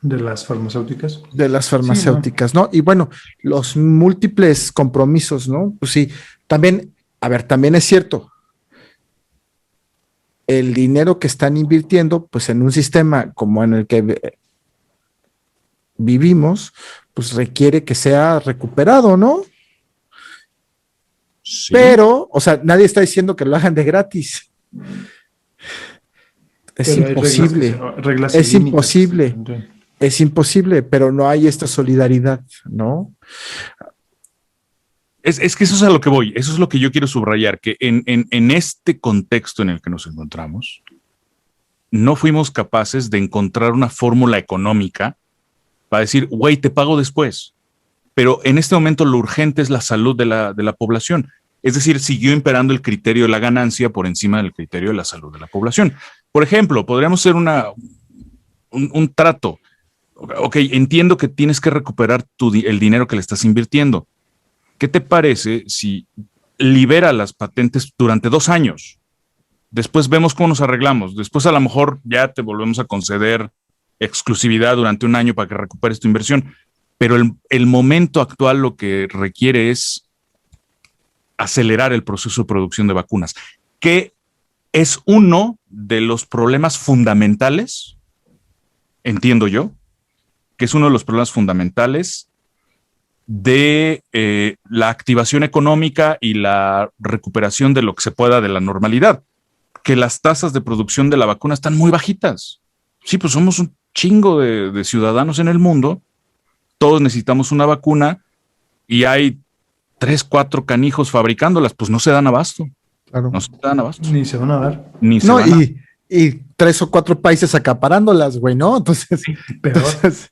de las farmacéuticas. De las farmacéuticas, sí, ¿no? Y bueno, los múltiples compromisos, ¿no? Pues sí, también es cierto. El dinero que están invirtiendo, pues en un sistema como en el que vivimos, pues requiere que sea recuperado, ¿no? Sí. Pero, o sea, nadie está diciendo que lo hagan de gratis. Es Pero hay imposible. reglas Es y límites. imposible. Es imposible, pero no hay esta solidaridad, ¿no? Es que eso es a lo que voy, eso es lo que yo quiero subrayar, que en este contexto en el que nos encontramos, no fuimos capaces de encontrar una fórmula económica para decir, güey, te pago después. Pero en este momento lo urgente es la salud de la población. Es decir, siguió imperando el criterio de la ganancia por encima del criterio de la salud de la población. Por ejemplo, podríamos hacer un trato. Ok, entiendo que tienes que recuperar el dinero que le estás invirtiendo. ¿Qué te parece si libera las patentes durante 2 años? Después vemos cómo nos arreglamos. Después a lo mejor ya te volvemos a conceder exclusividad durante 1 año para que recuperes tu inversión. Pero el momento actual lo que requiere es acelerar el proceso de producción de vacunas, que es uno de los problemas fundamentales, entiendo yo, que es uno de los problemas fundamentales de la activación económica y la recuperación de lo que se pueda de la normalidad, que las tasas de producción de la vacuna están muy bajitas. Sí, pues somos un chingo de ciudadanos en el mundo, todos necesitamos una vacuna y hay 3, 4 canijos fabricándolas, pues no se dan abasto. Claro. No se dan abasto. Ni se van a dar. Ni se No, van a... y 3 o 4 países acaparándolas, güey, ¿no? Entonces, Peor. entonces,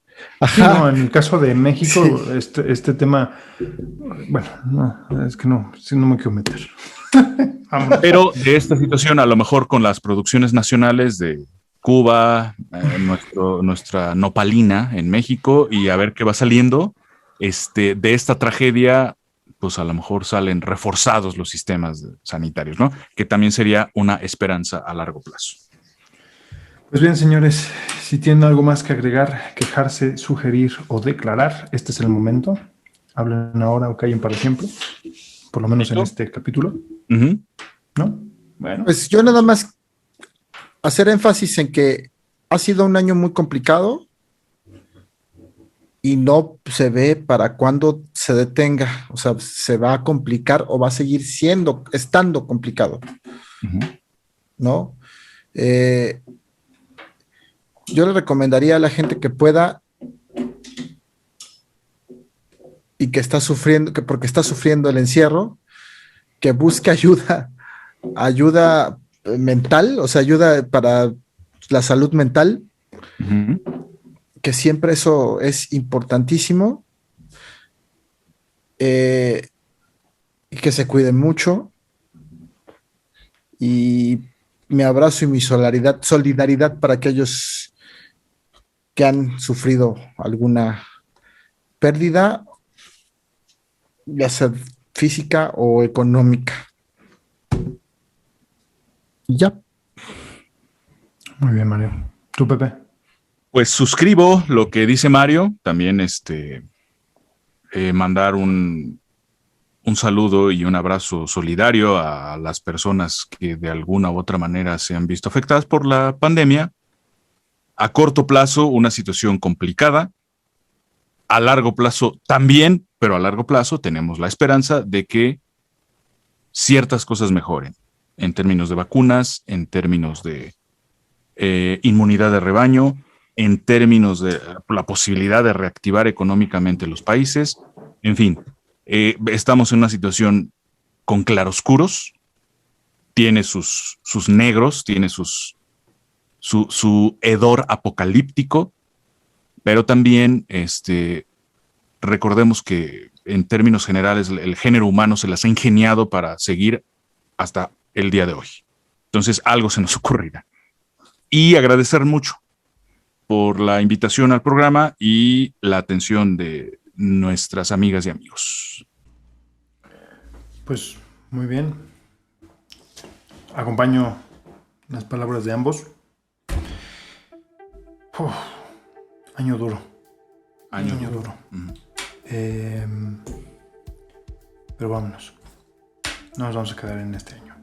Sí, no, en el caso de México, sí. este tema, bueno, no, es que no me quiero meter. Pero de esta situación, a lo mejor con las producciones nacionales de Cuba, nuestra nopalina en México, y a ver qué va saliendo, de esta tragedia, pues a lo mejor salen reforzados los sistemas sanitarios, ¿no? Que también sería una esperanza a largo plazo. Pues bien, señores, si tienen algo más que agregar, quejarse, sugerir o declarar, este es el momento. Hablen ahora o callen para siempre, por lo menos en este capítulo. Uh-huh. ¿No? Bueno. Pues yo nada más hacer énfasis en que ha sido un año muy complicado y no se ve para cuándo se detenga. O sea, se va a complicar o va a seguir estando complicado. Uh-huh. ¿No? Yo le recomendaría a la gente que pueda y que está sufriendo, porque está sufriendo el encierro, que busque ayuda mental, o sea, ayuda para la salud mental, uh-huh. Que siempre eso es importantísimo, y que se cuiden mucho, y mi abrazo y mi solidaridad para aquellos que han sufrido alguna pérdida, ya sea física o económica. Y ya. Muy bien, Mario. ¿Tú, Pepe? Pues suscribo lo que dice Mario. También mandar un saludo y un abrazo solidario a las personas que de alguna u otra manera se han visto afectadas por la pandemia. A corto plazo, una situación complicada. A largo plazo también, pero a largo plazo tenemos la esperanza de que ciertas cosas mejoren en términos de vacunas, en términos de inmunidad de rebaño, en términos de la posibilidad de reactivar económicamente los países. En fin, estamos en una situación con claroscuros, tiene sus negros, tiene su hedor apocalíptico, pero también recordemos que en términos generales el género humano se las ha ingeniado para seguir hasta el día de hoy. Entonces algo se nos ocurrirá. Y agradecer mucho por la invitación al programa y la atención de nuestras amigas y amigos. Pues muy bien. Acompaño las palabras de ambos. Año duro. Año duro. Pero vámonos. No nos vamos a quedar en este año.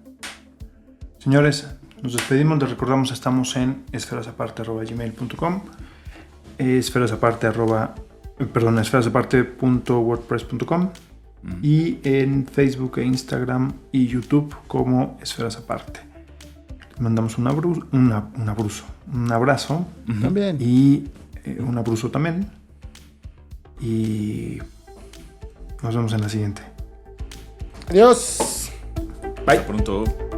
Señores, nos despedimos. Les recordamos, estamos en esferasaparte@gmail.com, esferasaparte.wordpress.com, y en Facebook e Instagram y YouTube como Esferas Aparte. Les mandamos un abrazo También. y un abrazo también. Y nos vemos en la siguiente. Adiós. Bye. Hasta pronto.